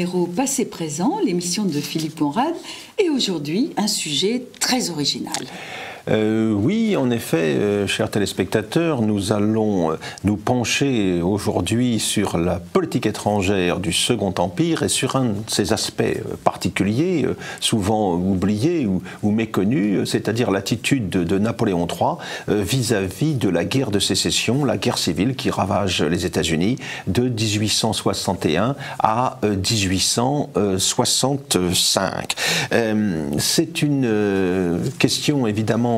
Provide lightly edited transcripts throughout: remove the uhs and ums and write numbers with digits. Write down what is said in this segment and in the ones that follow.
numéro Passé-Présent, l'émission de Philippe Conrad, et aujourd'hui un sujet très original. Oui, en effet, chers téléspectateurs, nous allons nous pencher aujourd'hui sur la politique étrangère du Second Empire et sur un de ses aspects particuliers, souvent oubliés ou méconnus, c'est-à-dire l'attitude de Napoléon III vis-à-vis de la guerre de sécession, la guerre civile qui ravage les États-Unis de 1861 à 1865. C'est une question évidemment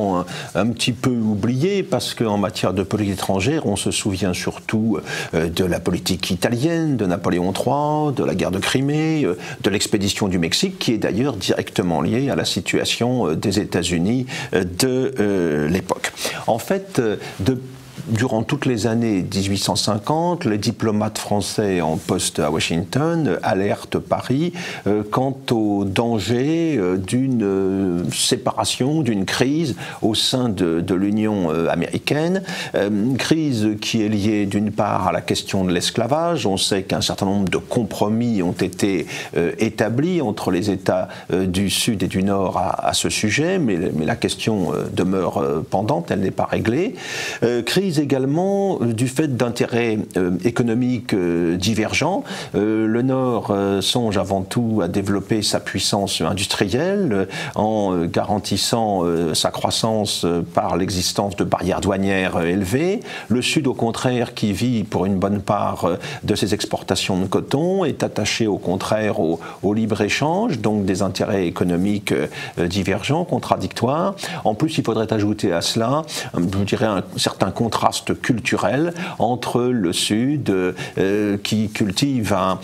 un petit peu oublié parce qu'en matière de politique étrangère, on se souvient surtout de la politique italienne, de Napoléon III, de la guerre de Crimée, de l'expédition du Mexique, qui est d'ailleurs directement liée à la situation des États-Unis de l'époque. En fait, durant toutes les années 1850, les diplomates français en poste à Washington alertent Paris quant au danger d'une séparation, d'une crise au sein de l'Union américaine. Une crise qui est liée d'une part à la question de l'esclavage. On sait qu'un certain nombre de compromis ont été établis entre les États du Sud et du Nord à ce sujet, mais la question demeure pendante, elle n'est pas réglée. Crise également du fait d'intérêts économiques divergents. Le Nord songe avant tout à développer sa puissance industrielle en garantissant sa croissance par l'existence de barrières douanières élevées. Le Sud, au contraire, qui vit pour une bonne part de ses exportations de coton, est attaché au contraire au libre-échange, donc des intérêts économiques divergents, contradictoires. En plus, il faudrait ajouter à cela, je dirais, un certain contraste culturel entre le Sud qui cultive un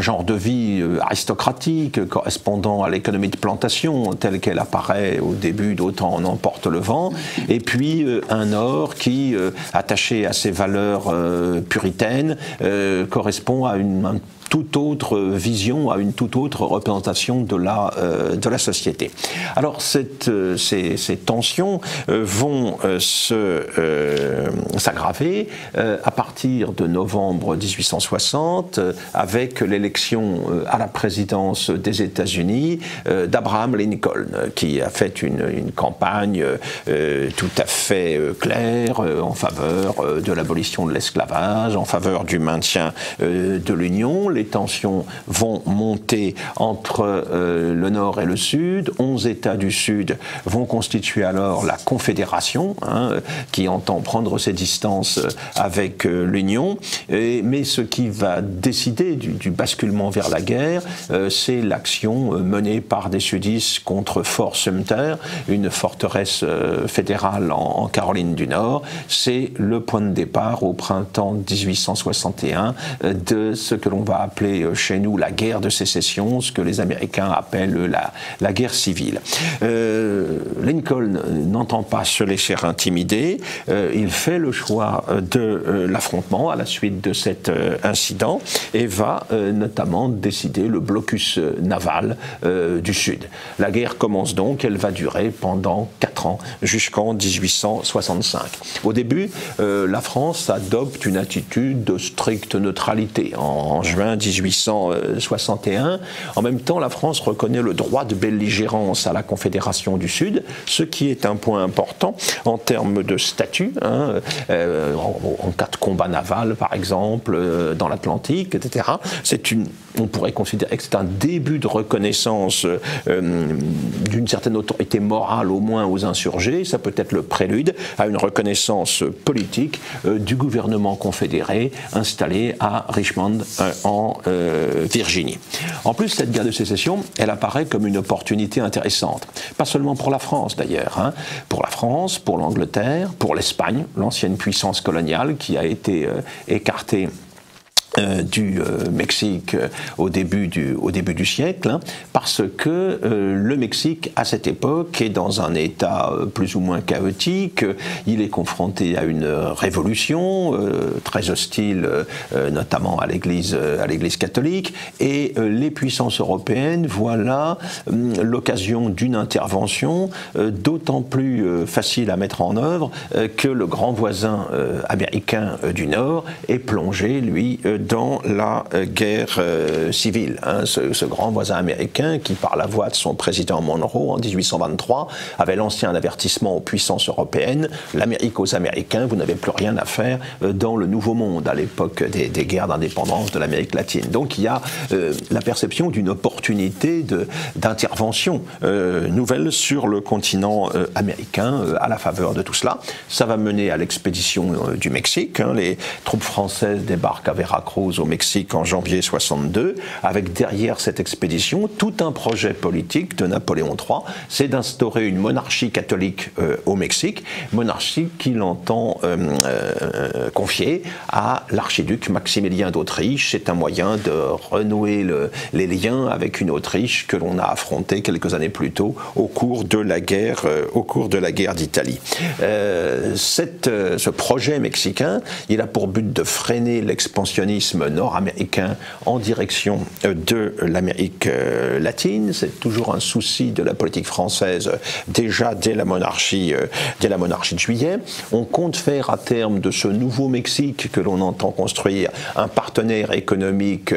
genre de vie aristocratique correspondant à l'économie de plantation telle qu'elle apparaît au début d'Autant en emporte le vent, et puis un Nord qui, attaché à ses valeurs puritaines, correspond à une toute autre vision, à une toute autre représentation de la société. Alors ces tensions vont s'aggraver à partir de novembre 1860 avec l'élection à la présidence des États-Unis d'Abraham Lincoln, qui a fait une campagne tout à fait claire en faveur de l'abolition de l'esclavage, en faveur du maintien de l'Union. Les tensions vont monter entre le Nord et le Sud. 11 États du Sud vont constituer alors la Confédération, qui entend prendre ses distances avec l'Union. Mais ce qui va décider du basculement vers la guerre, c'est l'action menée par des sudistes contre Fort Sumter, une forteresse fédérale en Caroline du Nord. C'est le point de départ au printemps 1861 de ce que l'on va appeler chez nous la guerre de sécession, ce que les Américains appellent la guerre civile. Lincoln n'entend pas se laisser intimider, il fait le choix de l'affrontement à la suite de cet incident et va notamment décider le blocus naval du Sud. La guerre commence donc, elle va durer pendant 4 ans, jusqu'en 1865. Au début, la France adopte une attitude de stricte neutralité. En juin 1861. En même temps, la France reconnaît le droit de belligérance à la Confédération du Sud, ce qui est un point important en termes de statut, en cas de combat naval, par exemple, dans l'Atlantique, etc. On pourrait considérer que c'est un début de reconnaissance d'une certaine autorité morale, au moins aux insurgés. Ça peut être le prélude à une reconnaissance politique du gouvernement confédéré installé à Richmond, en Virginie. En plus, cette guerre de sécession, elle apparaît comme une opportunité intéressante. Pas seulement pour la France, d'ailleurs. Pour la France, pour l'Angleterre, pour l'Espagne, l'ancienne puissance coloniale qui a été écartée du Mexique au début du siècle, parce que le Mexique, à cette époque, est dans un état plus ou moins chaotique. Il est confronté à une révolution très hostile, notamment à l'Église catholique, et les puissances européennes voient là l'occasion d'une intervention d'autant plus facile à mettre en œuvre que le grand voisin américain du Nord est plongé, lui, dans la guerre civile. Hein, ce grand voisin américain qui, par la voix de son président Monroe en 1823, avait lancé un avertissement aux puissances européennes: l'Amérique aux Américains, vous n'avez plus rien à faire dans le Nouveau Monde, à l'époque des guerres d'indépendance de l'Amérique latine. Donc il y a la perception d'une opportunité d'intervention nouvelle sur le continent américain à la faveur de tout cela. Ça va mener à l'expédition du Mexique. Hein. Les troupes françaises débarquent à Veracruz au Mexique en janvier 62, avec derrière cette expédition tout un projet politique de Napoléon III, c'est d'instaurer une monarchie catholique au Mexique, monarchie qu'il entend confier à l'archiduc Maximilien d'Autriche. C'est un moyen de renouer les liens avec une Autriche que l'on a affrontée quelques années plus tôt au cours de la guerre d'Italie. Ce projet mexicain, il a pour but de freiner l'expansionnisme nord-américain en direction de l'Amérique latine. C'est toujours un souci de la politique française déjà dès la monarchie de Juillet. On compte faire à terme de ce nouveau Mexique que l'on entend construire un partenaire économique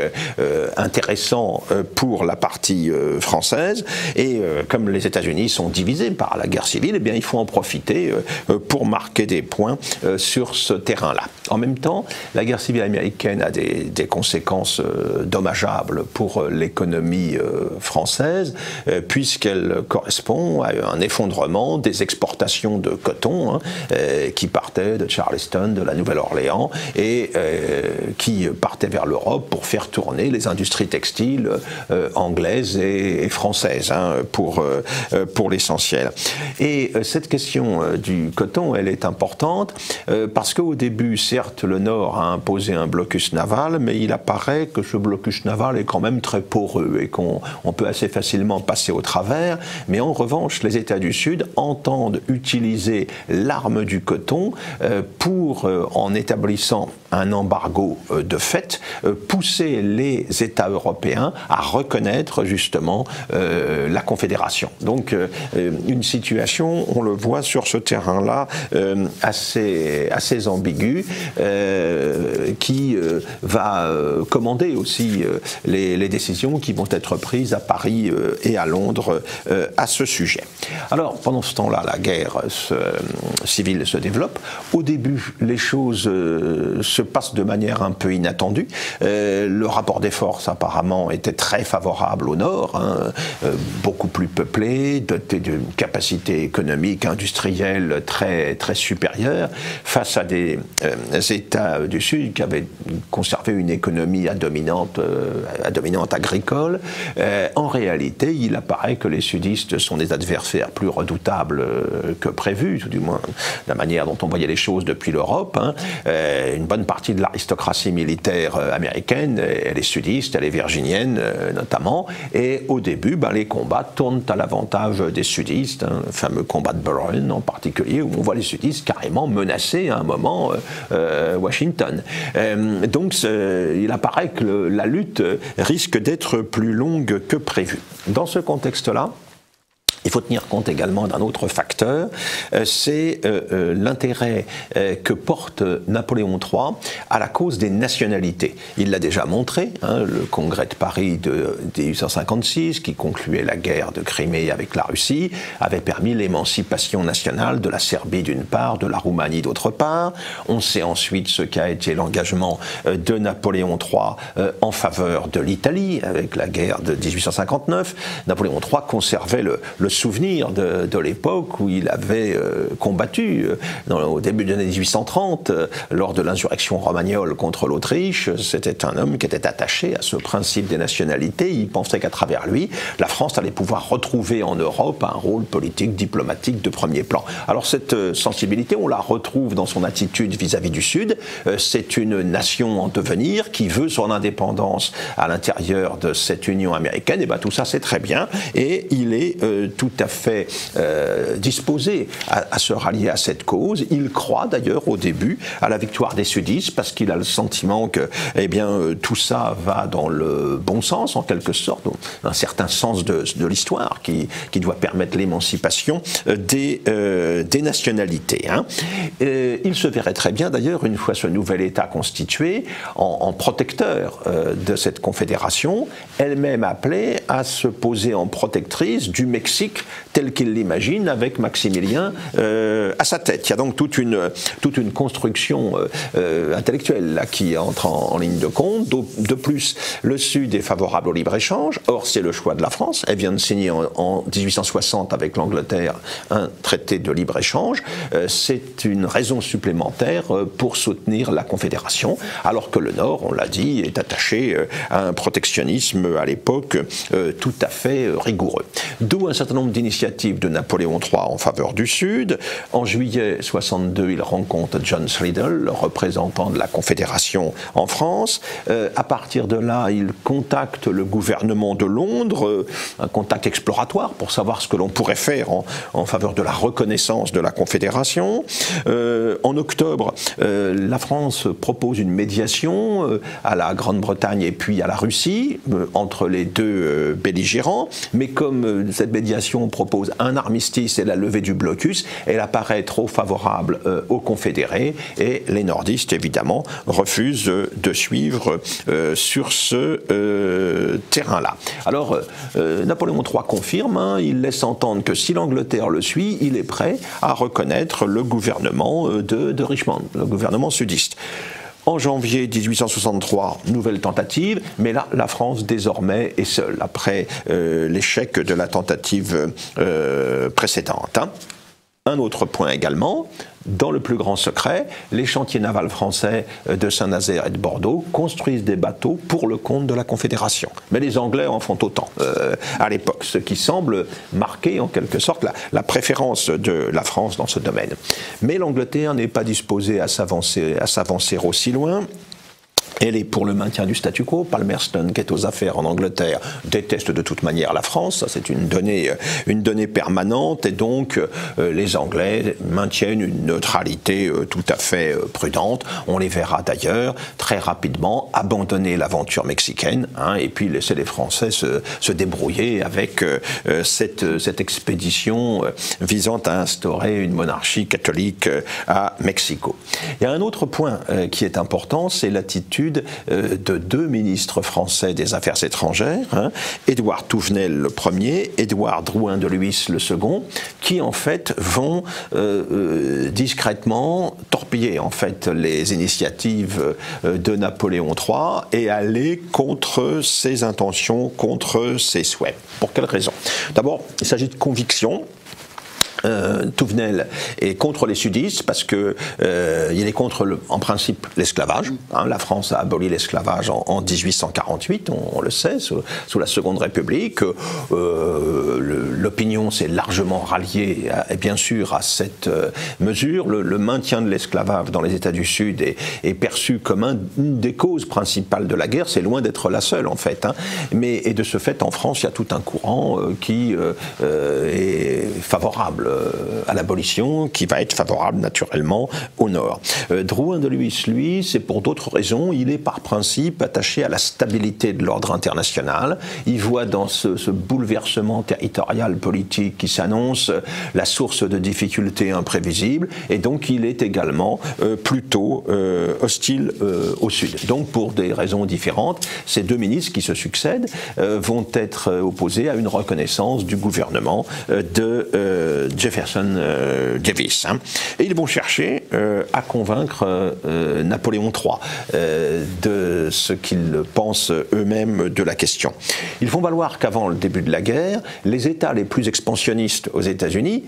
intéressant pour la partie française. Et comme les États-Unis sont divisés par la guerre civile, eh bien, il faut en profiter pour marquer des points sur ce terrain-là. En même temps, la guerre civile américaine a des conséquences dommageables pour l'économie française, puisqu'elle correspond à un effondrement des exportations de coton, hein, qui partaient de Charleston, de la Nouvelle-Orléans, et qui partaient vers l'Europe pour faire tourner les industries textiles anglaises et françaises, hein, pour l'essentiel. Et cette question du coton, elle est importante, parce qu'au début, certes, le Nord a imposé un blocus naval, mais il apparaît que ce blocus naval est quand même très poreux et qu'on peut assez facilement passer au travers. Mais en revanche, les États du Sud entendent utiliser l'arme du coton pour, en établissant un embargo de fait, pousser les États européens à reconnaître justement la Confédération. Donc une situation, on le voit sur ce terrain-là, assez ambiguë, qui va commander aussi les décisions qui vont être prises à Paris et à Londres à ce sujet. Alors, pendant ce temps-là, la guerre civile se développe. Au début, les choses se passent de manière un peu inattendue. Le rapport des forces, apparemment, était très favorable au Nord, hein, beaucoup plus peuplé, doté d'une capacité économique, industrielle très, très supérieure, face à des États du Sud qui avaient conservé une économie à dominante agricole. En réalité, il apparaît que les sudistes sont des adversaires plus redoutables que prévu, tout du moins la manière dont on voyait les choses depuis l'Europe. Hein. Une bonne partie de l'aristocratie militaire américaine, elle est sudiste, elle est virginienne notamment, et au début, les combats tournent à l'avantage des sudistes, hein, le fameux combat de Bull Run en particulier, où on voit les sudistes carrément menacer à un moment Washington. Donc il apparaît que la lutte risque d'être plus longue que prévu. Dans ce contexte-là, il faut tenir compte également d'un autre facteur, c'est l'intérêt que porte Napoléon III à la cause des nationalités. Il l'a déjà montré, hein, le congrès de Paris de 1856, qui concluait la guerre de Crimée avec la Russie, avait permis l'émancipation nationale de la Serbie d'une part, de la Roumanie d'autre part. On sait ensuite ce qu'a été l'engagement de Napoléon III en faveur de l'Italie, avec la guerre de 1859. Napoléon III conservait le souvenir de l'époque où il avait combattu au début des années 1830 lors de l'insurrection romagnole contre l'Autriche. C'était un homme qui était attaché à ce principe des nationalités. Il pensait qu'à travers lui, la France allait pouvoir retrouver en Europe un rôle politique, diplomatique de premier plan. Alors cette sensibilité, on la retrouve dans son attitude vis-à-vis du Sud. C'est une nation en devenir qui veut son indépendance à l'intérieur de cette Union américaine. Et bien tout ça c'est très bien et il est tout à fait disposé à se rallier à cette cause. Il croit d'ailleurs au début à la victoire des sudistes parce qu'il a le sentiment que tout ça va dans le bon sens en quelque sorte, un certain sens de l'histoire qui doit permettre l'émancipation des nationalités. Il se verrait très bien d'ailleurs, une fois ce nouvel État constitué, en protecteur de cette confédération, elle-même appelée à se poser en protectrice du Mexique tel qu'il l'imagine, avec Maximilien à sa tête. Il y a donc toute une construction intellectuelle là, qui entre en ligne de compte. De plus, le Sud est favorable au libre-échange. Or, c'est le choix de la France. Elle vient de signer en 1860 avec l'Angleterre un traité de libre-échange. C'est une raison supplémentaire pour soutenir la Confédération, alors que le Nord, on l'a dit, est attaché à un protectionnisme à l'époque tout à fait rigoureux. D'où un certain nombre d'initiatives de Napoléon III en faveur du Sud. En juillet 62, il rencontre John Slidell, le représentant de la Confédération en France. À partir de là, il contacte le gouvernement de Londres, un contact exploratoire pour savoir ce que l'on pourrait faire en faveur de la reconnaissance de la Confédération. En octobre, la France propose une médiation à la Grande-Bretagne et puis à la Russie, entre les deux belligérants, mais comme cette médiation propose un armistice et la levée du blocus, elle apparaît trop favorable aux confédérés et les nordistes, évidemment, refusent de suivre sur ce terrain-là. Alors, Napoléon III confirme, il laisse entendre que si l'Angleterre le suit, il est prêt à reconnaître le gouvernement de Richmond, le gouvernement sudiste. En janvier 1863, nouvelle tentative, mais là, la France désormais est seule, après l'échec de la tentative précédente. Un autre point également, dans le plus grand secret, les chantiers navals français de Saint-Nazaire et de Bordeaux construisent des bateaux pour le compte de la Confédération. Mais les Anglais en font autant à l'époque, ce qui semble marquer en quelque sorte la préférence de la France dans ce domaine. Mais l'Angleterre n'est pas disposée à s'avancer aussi loin. Elle est pour le maintien du statu quo. Palmerston, qui est aux affaires en Angleterre, déteste de toute manière la France. Ça, c'est une donnée permanente. Et donc, les Anglais maintiennent une neutralité tout à fait prudente. On les verra d'ailleurs très rapidement abandonner l'aventure mexicaine, et puis laisser les Français se débrouiller avec cette expédition visant à instaurer une monarchie catholique à Mexico. Il y a un autre point qui est important, c'est l'attitude de deux ministres français des Affaires étrangères, Édouard Touvenel le premier, Édouard Drouin de Lhuys le second, qui en fait vont discrètement torpiller en fait les initiatives de Napoléon III et aller contre ses intentions, contre ses souhaits. Pour quelles raisons? D'abord, il s'agit de conviction. Touvenel est contre les sudistes parce que il est contre en principe l'esclavage. La France a aboli l'esclavage en 1848, on le sait, sous la Seconde République. L'opinion s'est largement ralliée, bien sûr, à cette mesure. Le maintien de l'esclavage dans les États du Sud est perçu comme une des causes principales de la guerre. C'est loin d'être la seule, en fait. Et de ce fait, en France, il y a tout un courant qui est favorable à l'abolition, qui va être favorable naturellement au Nord. Drouin de Lhuys, lui, c'est pour d'autres raisons. Il est par principe attaché à la stabilité de l'ordre international. Il voit dans ce bouleversement territorial politique qui s'annonce la source de difficultés imprévisibles, et donc il est également plutôt hostile au Sud. Donc pour des raisons différentes, ces deux ministres qui se succèdent vont être opposés à une reconnaissance du gouvernement de Jefferson Davis. Et ils vont chercher à convaincre Napoléon III de ce qu'ils pensent eux-mêmes de la question. Ils font valoir qu'avant le début de la guerre, les États les plus expansionnistes aux États-Unis,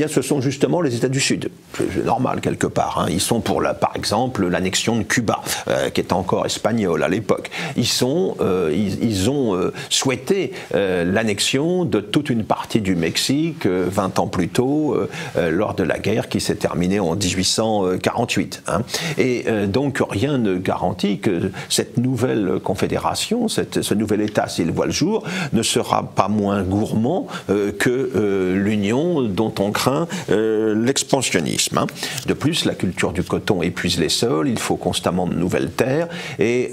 ce sont justement les États du Sud. C'est normal quelque part. Ils sont pour, par exemple, l'annexion de Cuba, qui est encore espagnole à l'époque. Ils ont souhaité l'annexion de toute une partie du Mexique 20 ans plus tard, tôt lors de la guerre qui s'est terminée en 1848. Hein. Et donc rien ne garantit que cette nouvelle confédération, ce nouvel État, s'il voit le jour, ne sera pas moins gourmand que l'Union dont on craint l'expansionnisme. Hein. De plus, la culture du coton épuise les sols, il faut constamment de nouvelles terres, et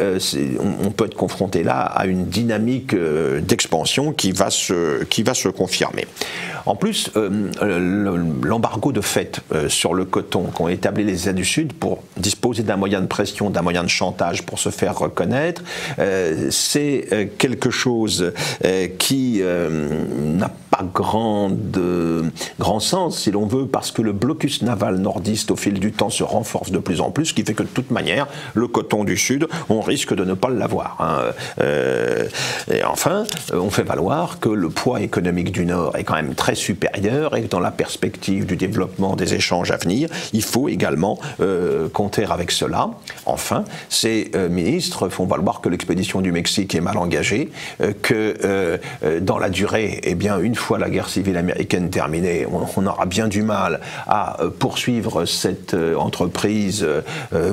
on peut être confronté là à une dynamique d'expansion qui va se confirmer. En plus, l'embargo de fait sur le coton qu'ont établi les États du Sud pour disposer d'un moyen de pression, d'un moyen de chantage pour se faire reconnaître, c'est quelque chose qui n'a pas grand sens, si l'on veut, parce que le blocus naval nordiste au fil du temps se renforce de plus en plus, ce qui fait que de toute manière, le coton du Sud, on risque de ne pas l'avoir. Hein. Et enfin, on fait valoir que le poids économique du Nord est quand même très supérieur et que dans la perspective du développement des échanges à venir, il faut également compter avec cela. Enfin, ces ministres font valoir que l'expédition du Mexique est mal engagée, que dans la durée, eh bien, une fois la guerre civile américaine terminée, on aura bien du mal à poursuivre cette entreprise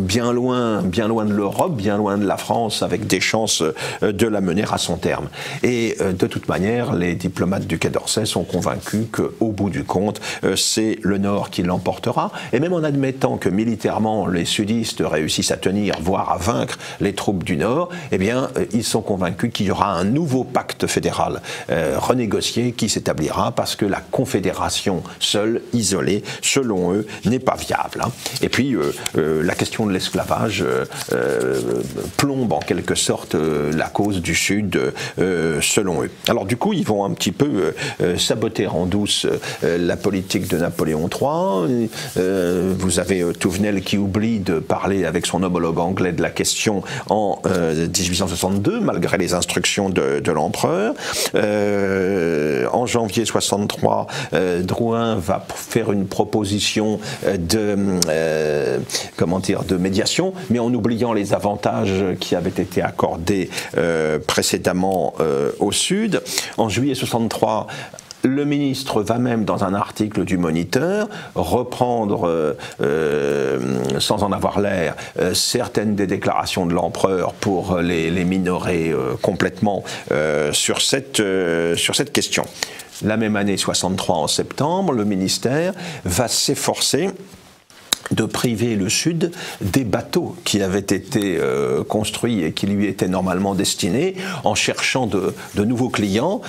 bien loin de l'Europe, bien loin de la France, avec des chances de la mener à son terme. Et de toute manière, les diplomates du Quai d'Orsay sont convaincus qu'au bout du compte, c'est le Nord qui l'emportera. Et même en admettant que militairement, les sudistes réussissent à tenir, voire à vaincre les troupes du Nord, eh bien, ils sont convaincus qu'il y aura un nouveau pacte fédéral renégocié qui s'établira parce que la confédération seule, isolée, selon eux, n'est pas viable. Hein. Et puis, la question de l'esclavage plombe en quelque sorte la cause du Sud, selon eux. Alors du coup, ils vont un petit peu saboter en douce la politique de Napoléon III. Vous avez Touvenel qui oublie de parler avec son homologue anglais de la question en 1862, malgré les instructions de l'empereur. En janvier 63, Drouin va faire une proposition de médiation, mais en oubliant les avantages qui avaient été accordés précédemment au Sud. En juillet 63, le ministre va même, dans un article du Moniteur, reprendre, sans en avoir l'air, certaines des déclarations de l'empereur pour les minorer complètement sur cette question. La même année, 63, en septembre, le ministère va s'efforcer de priver le Sud des bateaux qui avaient été construits et qui lui étaient normalement destinés, en cherchant de nouveaux clients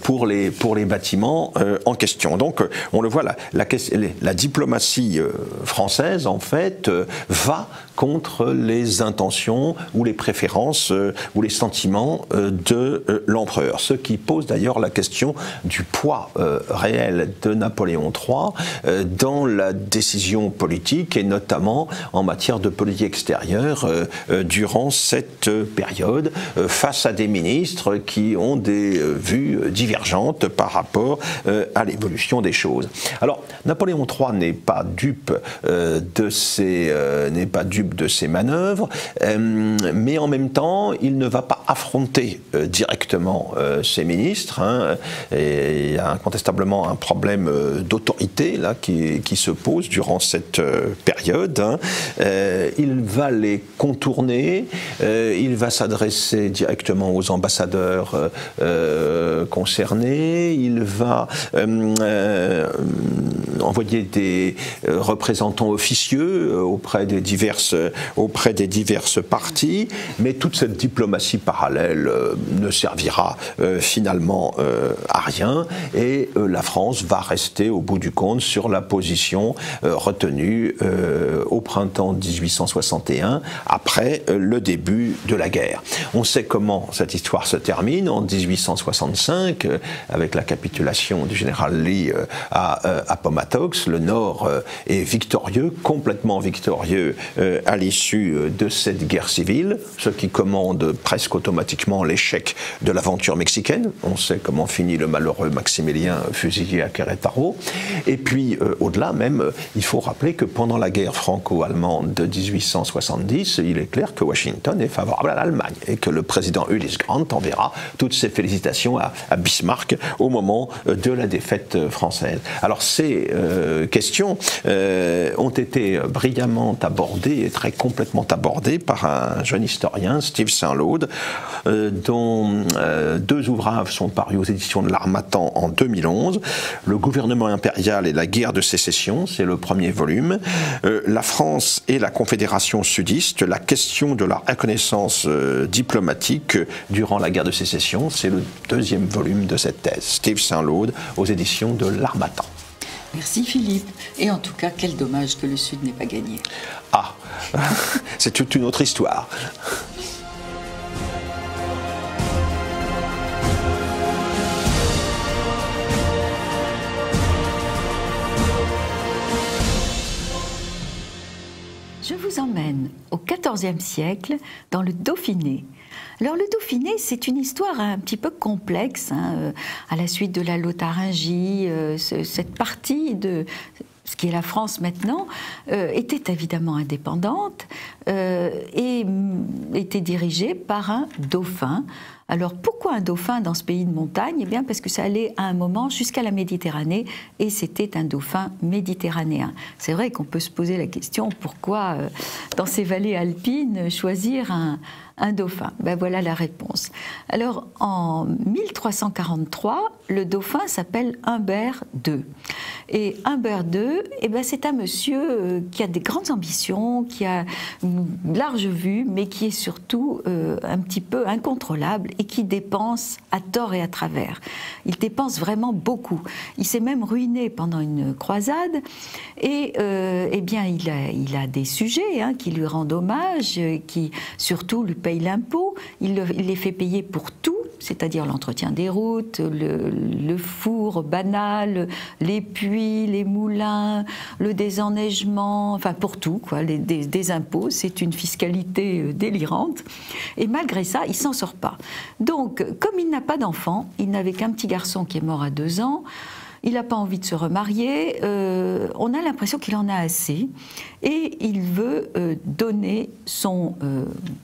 pour les bâtiments en question. Donc, on le voit, la diplomatie française, en fait, va contre les intentions ou les préférences ou les sentiments de l'empereur. Ce qui pose d'ailleurs la question du poids réel de Napoléon III dans la décision politique, et notamment en matière de politique extérieure durant cette période, face à des ministres qui ont des vues divergentes par rapport à l'évolution des choses. Alors, Napoléon III n'est pas dupe de ces manœuvres, mais en même temps, il ne va pas affronter directement ses ministres. Hein, et il y a incontestablement un problème d'autorité là qui se pose durant cette période. Hein. Il va les contourner, il va s'adresser directement aux ambassadeurs concernés, il va envoyer des représentants officieux auprès des diverses parties, mais toute cette diplomatie parallèle ne servira finalement à rien, et la France va rester au bout du compte sur la position retenue au printemps 1861, après le début de la guerre. On sait comment cette histoire se termine en 1865, avec la capitulation du général Lee à Appomattox. Le Nord est victorieux, complètement victorieux à l'issue de cette guerre civile, ce qui commande presque automatiquement l'échec de l'aventure mexicaine. On sait comment finit le malheureux Maximilien fusillé à Querétaro. Et puis, au-delà même, il faut rappeler que pendant la guerre franco-allemande de 1870, il est clair que Washington est favorable à l'Allemagne et que le président Ulysse Grant enverra toutes ses félicitations à Bismarck au moment de la défaite française. Alors ces questions ont été brillamment abordées et très complètement abordées par un jeune historien, Steve Saint-Laude, dont deux ouvrages sont parus aux éditions de l'Harmattan en 2011. Le gouvernement impérial et la guerre de sécession, c'est le premier volume. La France et la Confédération sudiste, la question de la reconnaissance diplomatique durant la guerre de sécession, c'est le deuxième volume de cette thèse. Steve Saint-Laude aux éditions de l'Harmattan. Merci Philippe. Et en tout cas, quel dommage que le Sud n'ait pas gagné. Ah, c'est toute une autre histoire. Je vous emmène au XIVe siècle, dans le Dauphiné. Alors le Dauphiné, c'est une histoire un petit peu complexe, hein, à la suite de la Lotharingie, cette partie de ce qui est la France maintenant, était évidemment indépendante et était dirigée par un dauphin. Alors pourquoi un dauphin dans ce pays de montagne? Eh bien parce que ça allait à un moment jusqu'à la Méditerranée et c'était un dauphin méditerranéen. C'est vrai qu'on peut se poser la question pourquoi dans ces vallées alpines choisir un dauphin. Ben voilà la réponse. Alors en 1343, le dauphin s'appelle Humbert II. Et Humbert II, eh ben c'est un monsieur qui a des grandes ambitions, qui a une large vue, mais qui est surtout un petit peu incontrôlable et qui dépense à tort et à travers. Il dépense vraiment beaucoup. Il s'est même ruiné pendant une croisade et eh bien il a des sujets hein, qui lui rendent hommage, qui surtout lui payent l'impôt. Il les fait payer pour tout, c'est-à-dire l'entretien des routes, le four banal, les puits, les moulins, le désenneigement, enfin pour tout, quoi, des impôts. C'est une fiscalité délirante. Et malgré ça, il s'en sort pas. Donc, comme il n'a pas d'enfant, il n'avait qu'un petit garçon qui est mort à 2 ans, il n'a pas envie de se remarier, on a l'impression qu'il en a assez et il veut donner son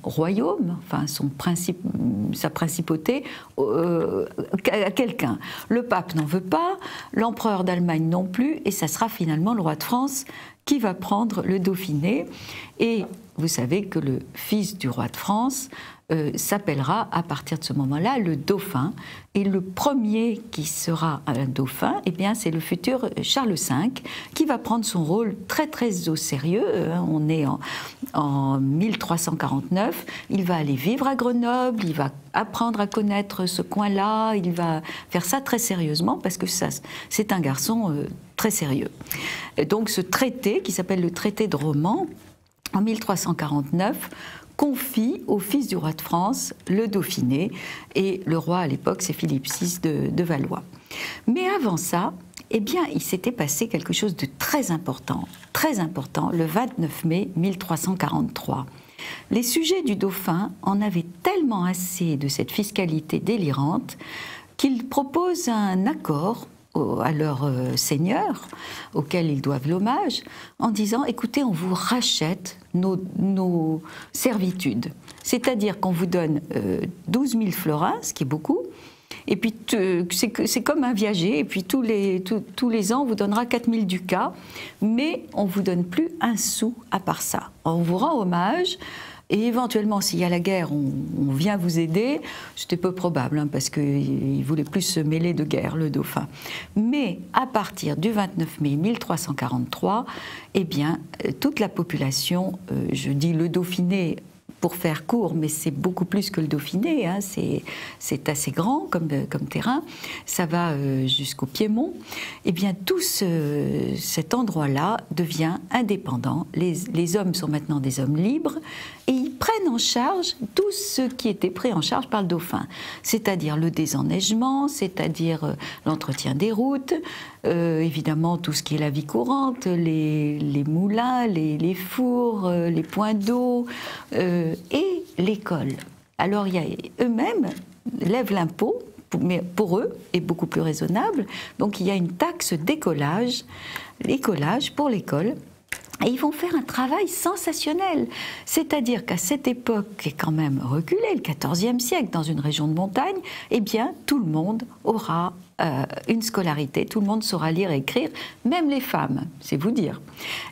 royaume, enfin sa principauté à quelqu'un. Le pape n'en veut pas, l'empereur d'Allemagne non plus et ça sera finalement le roi de France qui va prendre le Dauphiné. Et vous savez que le fils du roi de France s'appellera à partir de ce moment-là le dauphin. Et le premier qui sera un dauphin, eh bien, c'est le futur Charles V qui va prendre son rôle très très au sérieux. On est en 1349. Il va aller vivre à Grenoble, il va apprendre à connaître ce coin-là, il va faire ça très sérieusement parce que c'est un garçon très sérieux. Et donc ce traité qui s'appelle le traité de Romans, en 1349, confie au fils du roi de France le Dauphiné, et le roi à l'époque c'est Philippe VI de Valois. Mais avant ça, eh bien, il s'était passé quelque chose de très important le 29 mai 1343. Les sujets du dauphin en avaient tellement assez de cette fiscalité délirante qu'ils proposent un accord à leur seigneur, auquel ils doivent l'hommage, en disant « Écoutez, on vous rachète nos servitudes. C'est-à-dire qu'on vous donne 12 000 florins, ce qui est beaucoup, et puis c'est comme un viager, et puis tous les ans, on vous donnera 4 000 ducats, mais on ne vous donne plus un sou à part ça. On vous rend hommage. Et éventuellement, s'il y a la guerre, on vient vous aider. C'était peu probable, hein, parce qu'il ne voulait plus se mêler de guerre, le dauphin. Mais à partir du 29 mai 1343, eh bien, toute la population, je dis le Dauphiné pour faire court, mais c'est beaucoup plus que le Dauphiné, hein, c'est assez grand comme terrain, ça va jusqu'au Piémont, et bien tout cet endroit-là devient indépendant, les hommes sont maintenant des hommes libres, et ils prennent en charge tout ce qui était pris en charge par le dauphin, c'est-à-dire le désenneigement, c'est-à-dire l'entretien des routes, évidemment tout ce qui est la vie courante, les moulins, les fours, les points d'eau et l'école. Alors eux-mêmes lèvent l'impôt, mais pour eux est beaucoup plus raisonnable. Donc il y a une taxe d'écolage, l'écolage pour l'école. Et ils vont faire un travail sensationnel. C'est-à-dire qu'à cette époque, qui est quand même reculée, le XIVe siècle, dans une région de montagne, eh bien, tout le monde aura une scolarité, tout le monde saura lire et écrire, même les femmes, c'est vous dire.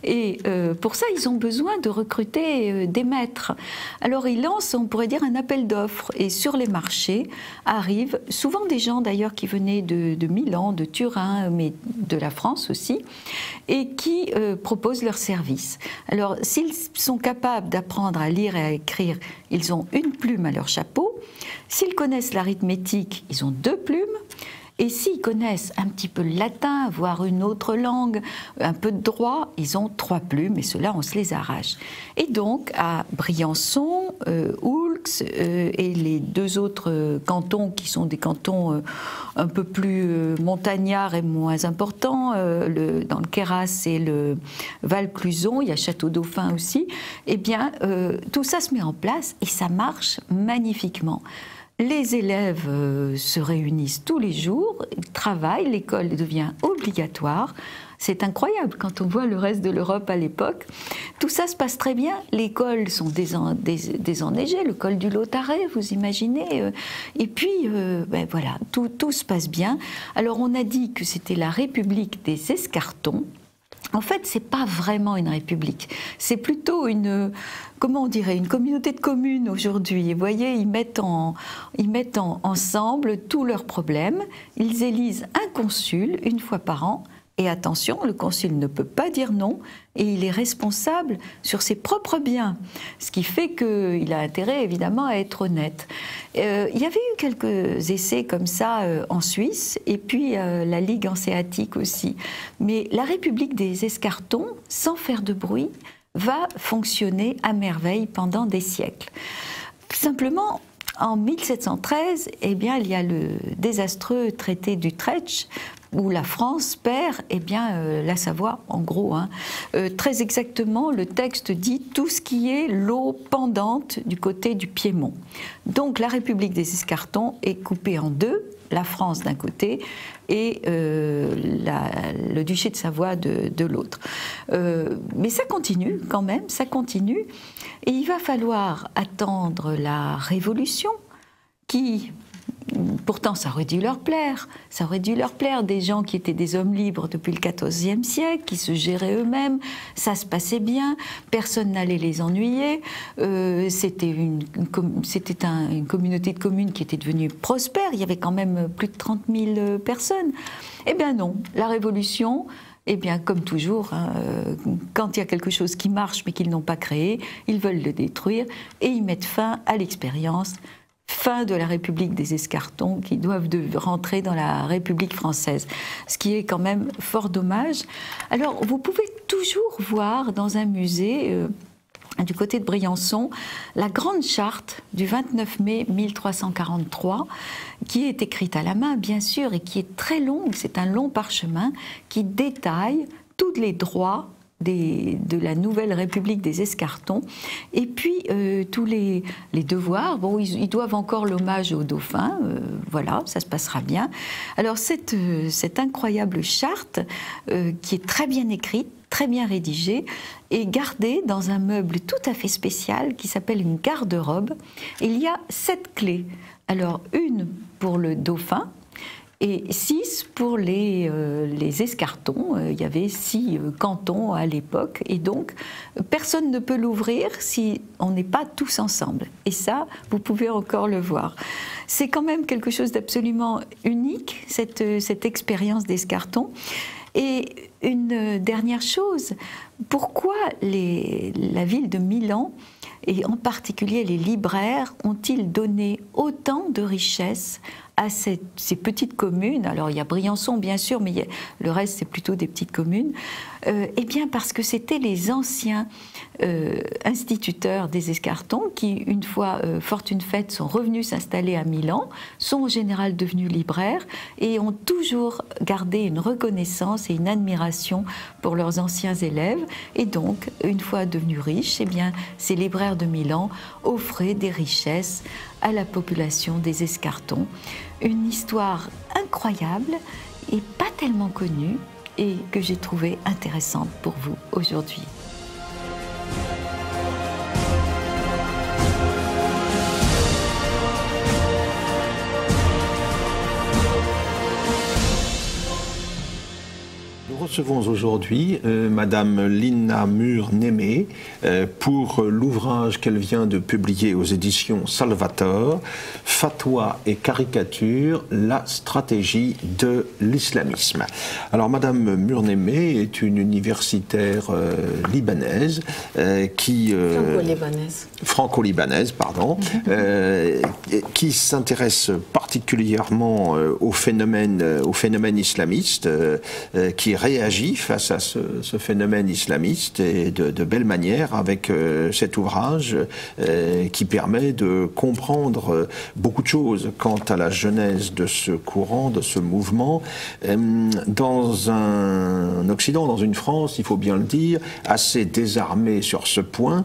Et pour ça, ils ont besoin de recruter des maîtres. Alors ils lancent, on pourrait dire, un appel d'offres. Et sur les marchés arrivent souvent des gens d'ailleurs qui venaient de Milan, de Turin, mais de la France aussi, et qui proposent leurs services. Alors s'ils sont capables d'apprendre à lire et à écrire, ils ont une plume à leur chapeau. S'ils connaissent l'arithmétique, ils ont 2 plumes. Et s'ils connaissent un petit peu le latin, voire une autre langue, un peu de droit, ils ont 3 plumes, et ceux-là, on se les arrache. Et donc, à Briançon, Oulx et les 2 autres cantons, qui sont des cantons un peu plus montagnards et moins importants, dans le Queyras et le Val-Cluson, il y a Château-Dauphin aussi, eh bien, tout ça se met en place et ça marche magnifiquement. Les élèves se réunissent tous les jours, ils travaillent, l'école devient obligatoire. C'est incroyable quand on voit le reste de l'Europe à l'époque. Tout ça se passe très bien. Les cols sont désenneigés, le col du Lautaret, vous imaginez. Et puis, ben voilà, tout se passe bien. Alors on a dit que c'était la République des Escartons. En fait, c'est pas vraiment une république. C'est plutôt une, comment on dirait, une communauté de communes aujourd'hui. Vous voyez, ils mettent ensemble tous leurs problèmes. Ils élisent un consul une fois par an. Et attention, le consul ne peut pas dire non et il est responsable sur ses propres biens. Ce qui fait qu'il a intérêt, évidemment, à être honnête. Il y avait eu quelques essais comme ça en Suisse et puis la Ligue hanséatique aussi. Mais la République des Escartons, sans faire de bruit, va fonctionner à merveille pendant des siècles. Simplement, en 1713, eh bien, il y a le désastreux traité d'Utrecht, où la France perd la Savoie, en gros. Très exactement, le texte dit tout ce qui est l'eau pendante du côté du Piémont. Donc la République des Escartons est coupée en 2, la France d'un côté et le duché de Savoie de l'autre. Mais ça continue quand même, ça continue. Et il va falloir attendre la Révolution qui... Pourtant, ça aurait dû leur plaire. Ça aurait dû leur plaire, des gens qui étaient des hommes libres depuis le XIVe siècle, qui se géraient eux-mêmes. Ça se passait bien, personne n'allait les ennuyer. C'était une communauté de communes qui était devenue prospère. Il y avait quand même plus de 30 000 personnes. Eh bien non, la Révolution... Eh bien, comme toujours, quand il y a quelque chose qui marche mais qu'ils n'ont pas créé, ils veulent le détruire et ils mettent fin à l'expérience. Fin de la République des Escartons qui doivent rentrer dans la République française, ce qui est quand même fort dommage. Alors, vous pouvez toujours voir dans un musée du côté de Briançon la grande charte du 29 mai 1343 qui est écrite à la main, bien sûr, et qui est très longue. C'est un long parchemin qui détaille tous les droits de la nouvelle République des Escartons, et puis tous les devoirs. Bon, ils doivent encore l'hommage au dauphin, voilà, ça se passera bien. Alors cette incroyable charte, qui est très bien écrite, très bien rédigée, est gardée dans un meuble tout à fait spécial qui s'appelle une garde-robe. Il y a 7 clés. Alors, une pour le dauphin, et 6 pour les escartons. Il y avait 6 cantons à l'époque, et donc personne ne peut l'ouvrir si on n'est pas tous ensemble. Et ça, vous pouvez encore le voir. C'est quand même quelque chose d'absolument unique, cette expérience d'escarton. Et une dernière chose, pourquoi la ville de Milan, et en particulier les libraires, ont-ils donné autant de richesses à ces petites communes, alors il y a Briançon bien sûr, mais le reste c'est plutôt des petites communes, eh bien parce que c'était les anciens instituteurs des Escartons qui, une fois fortune faite, sont revenus s'installer à Milan, sont en général devenus libraires et ont toujours gardé une reconnaissance et une admiration pour leurs anciens élèves. Et donc, une fois devenus riches, eh bien, ces libraires de Milan offraient des richesses à la population des Escartons. Une histoire incroyable et pas tellement connue et que j'ai trouvée intéressante pour vous aujourd'hui. Nous recevons aujourd'hui Madame Lina Mur-Némé pour l'ouvrage qu'elle vient de publier aux éditions Salvator, Fatwa et caricature, la stratégie de l'islamisme. Alors Madame Mur-Némé est une universitaire libanaise qui... franco-libanaise, pardon, qui s'intéresse particulièrement au phénomène islamiste, qui réagit face à ce phénomène islamiste et de belle manière avec cet ouvrage qui permet de comprendre beaucoup de choses quant à la genèse de ce courant, de ce mouvement, dans un Occident, dans une France, il faut bien le dire, assez désarmée sur ce point,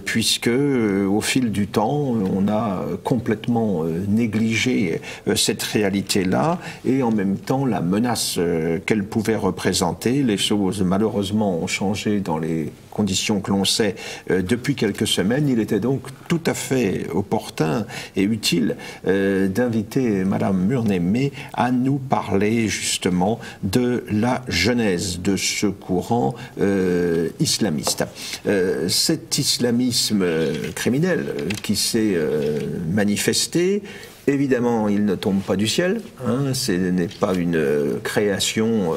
puisque au fil du temps, on a complètement négligé cette réalité-là et en même temps la menace qu'elle pouvait représenter. Les choses malheureusement ont changé dans les conditions que l'on sait depuis quelques semaines. Il était donc tout à fait opportun et utile d'inviter Madame Mur-Némé à nous parler justement de la genèse de ce courant islamiste. Cet islamisme criminel qui s'est manifesté, évidemment, il ne tombe pas du ciel, hein, ce n'est pas une création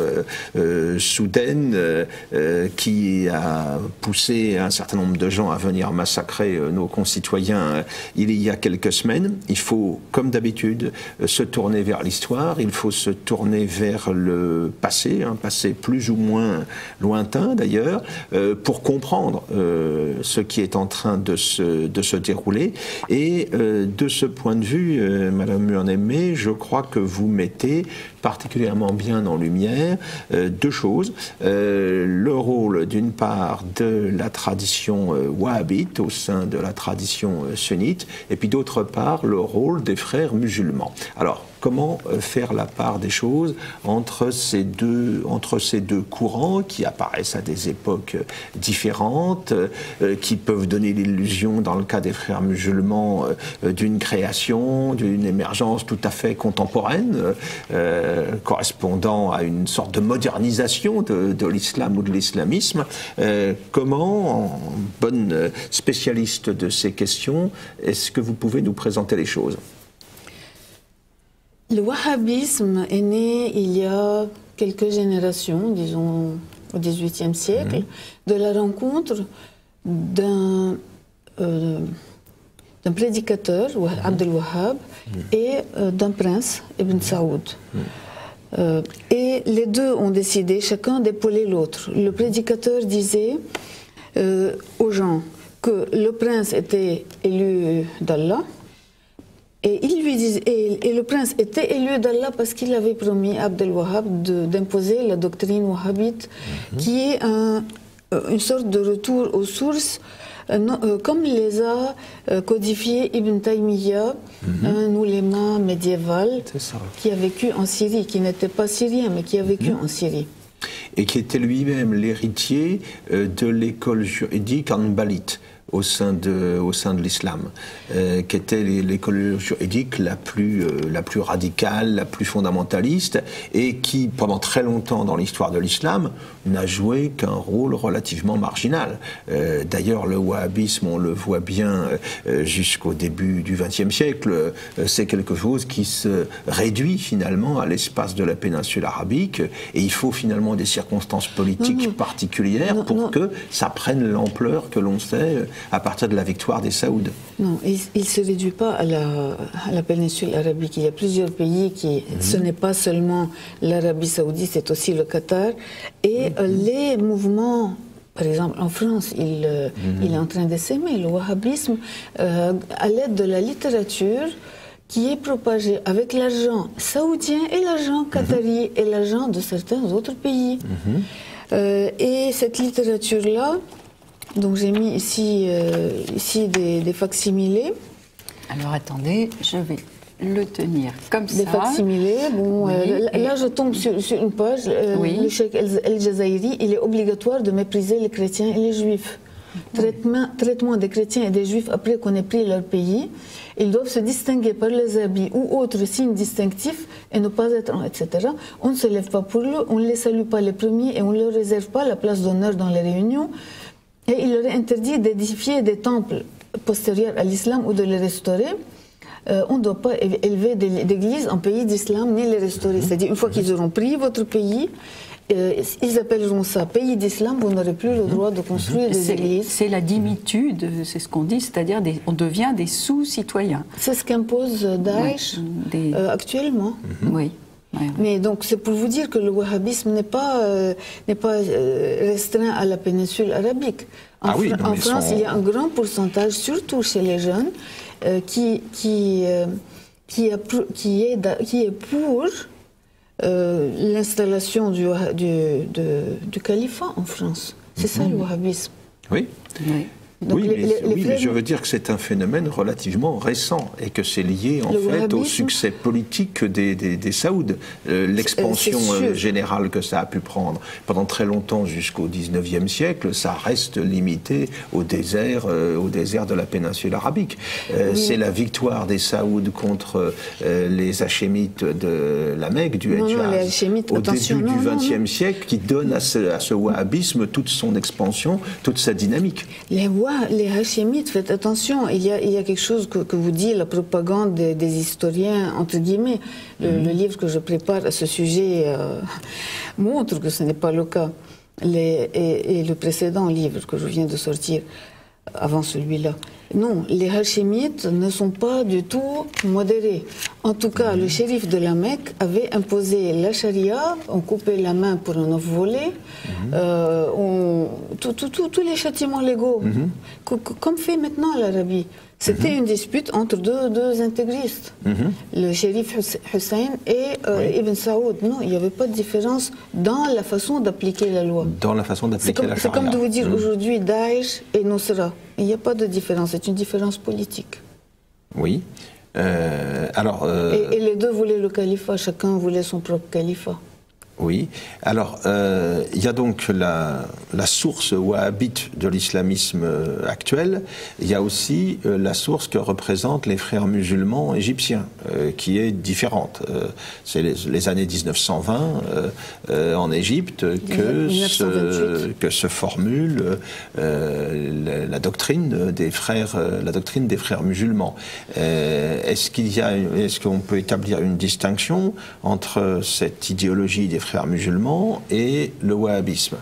soudaine qui a poussé un certain nombre de gens à venir massacrer nos concitoyens il y a quelques semaines. Il faut, comme d'habitude, se tourner vers l'histoire, il faut se tourner vers le passé, un passé plus ou moins lointain d'ailleurs, pour comprendre ce qui est en train de se dérouler. Et de ce point de vue, Madame Mur-Némé, je crois que vous mettez particulièrement bien en lumière deux choses. Le rôle, d'une part, de la tradition wahhabite au sein de la tradition sunnite, et puis d'autre part, le rôle des frères musulmans. Alors, comment faire la part des choses entre ces deux courants qui apparaissent à des époques différentes, qui peuvent donner l'illusion, dans le cas des frères musulmans, d'une création, d'une émergence tout à fait contemporaine, correspondant à une sorte de modernisation de l'islam ou de l'islamisme. Comment, en bonne spécialiste de ces questions, est-ce que vous pouvez nous présenter les choses ? Le wahhabisme est né il y a quelques générations, disons au XVIIIe siècle, de la rencontre d'un prédicateur, Abdel Wahhab, et d'un prince, Ibn Saoud. Et les deux ont décidé, chacun, d'épauler l'autre. Le prédicateur disait aux gens que le prince était élu d'Allah, et le prince était élu d'Allah parce qu'il avait promis à Abdel Wahhab d'imposer la doctrine wahhabite, qui est une sorte de retour aux sources, comme les a codifié Ibn Taymiyyah, un ouléma médiéval qui a vécu en Syrie, qui n'était pas syrien, mais qui a vécu en Syrie. Et qui était lui-même l'héritier de l'école juridique hanbalite au sein de l'islam, qui était l'école juridique la plus radicale, la plus fondamentaliste, et qui, pendant très longtemps dans l'histoire de l'islam, n'a joué qu'un rôle relativement marginal. D'ailleurs, le wahhabisme, on le voit bien jusqu'au début du XXe siècle, c'est quelque chose qui se réduit finalement à l'espace de la péninsule arabique, et il faut finalement des circonstances politiques particulières pour que ça prenne l'ampleur que l'on sait à partir de la victoire des Saouds. Non, il ne se réduit pas à la péninsule arabique. Il y a plusieurs pays qui... Ce n'est pas seulement l'Arabie saoudite, c'est aussi le Qatar. Et les mouvements... Par exemple, en France, il est en train de s'aimer, le wahhabisme, à l'aide de la littérature qui est propagée avec l'argent saoudien et l'argent qatari et l'argent de certains autres pays. Et cette littérature-là, donc j'ai mis ici des facsimilés. Alors attendez, je vais le tenir comme ça. Des facsimilés. Bon, oui, là, je tombe sur une page. Le cheikh El-Jazairi, il est obligatoire de mépriser les chrétiens et les juifs. Traitement des chrétiens et des juifs après qu'on ait pris leur pays. Ils doivent se distinguer par les habits ou autres signes distinctifs et ne pas être, etc. On ne se lève pas pour eux, on ne les salue pas les premiers et on ne leur réserve pas la place d'honneur dans les réunions. Et il leur est interdit d'édifier des temples postérieurs à l'islam ou de les restaurer. On ne doit pas élever d'églises en pays d'islam ni les restaurer. C'est-à-dire, une fois qu'ils auront pris votre pays, ils appelleront ça pays d'islam, vous n'aurez plus le droit de construire des églises. C'est la dimitude, c'est ce qu'on dit, c'est-à-dire on devient des sous-citoyens. C'est ce qu'impose Daesh actuellement. Oui. Mais donc c'est pour vous dire que le wahhabisme n'est pas restreint à la péninsule arabique. En France, il y a un grand pourcentage, surtout chez les jeunes, qui est pour l'installation du califat en France. C'est ça le wahhabisme. Oui. Donc mais je veux dire que c'est un phénomène relativement récent et que c'est lié en fait au succès politique des Saouds. L'expansion générale que ça a pu prendre pendant très longtemps jusqu'au 19e siècle, ça reste limité au désert de la péninsule arabique. C'est la victoire des Saouds contre les Hachémites de la Mecque, du Hedjaz, au début du XXe siècle qui donne à ce wahhabisme toute son expansion, toute sa dynamique. Les Hachémites, faites attention, il y a quelque chose que vous dit la propagande des historiens, entre guillemets. Le livre que je prépare à ce sujet montre que ce n'est pas le cas. Et le précédent livre que je viens de sortir, avant celui-là. Non, les Hachémites ne sont pas du tout modérés. En tout cas, le shérif de la Mecque avait imposé la charia, on coupait la main pour un œuf volé, tous les châtiments légaux, comme fait maintenant l'Arabie. C'était une dispute entre deux intégristes, le shérif Hussein et Ibn Saoud. Non, il n'y avait pas de différence dans la façon d'appliquer la loi. Dans la façon d'appliquer la charia. C'est comme de vous dire aujourd'hui Daesh et Nusra. Il n'y a pas de différence, c'est une différence politique. Oui. Et les deux voulaient le califat, chacun voulait son propre califat. Oui. Alors, il y a donc la source wahhabite de l'islamisme actuel. Il y a aussi la source que représentent les frères musulmans égyptiens, qui est différente. C'est les années 1920 en Égypte que se formule la doctrine des frères musulmans. Est-ce qu'on peut établir une distinction entre cette idéologie des frères musulmans et le wahhabisme?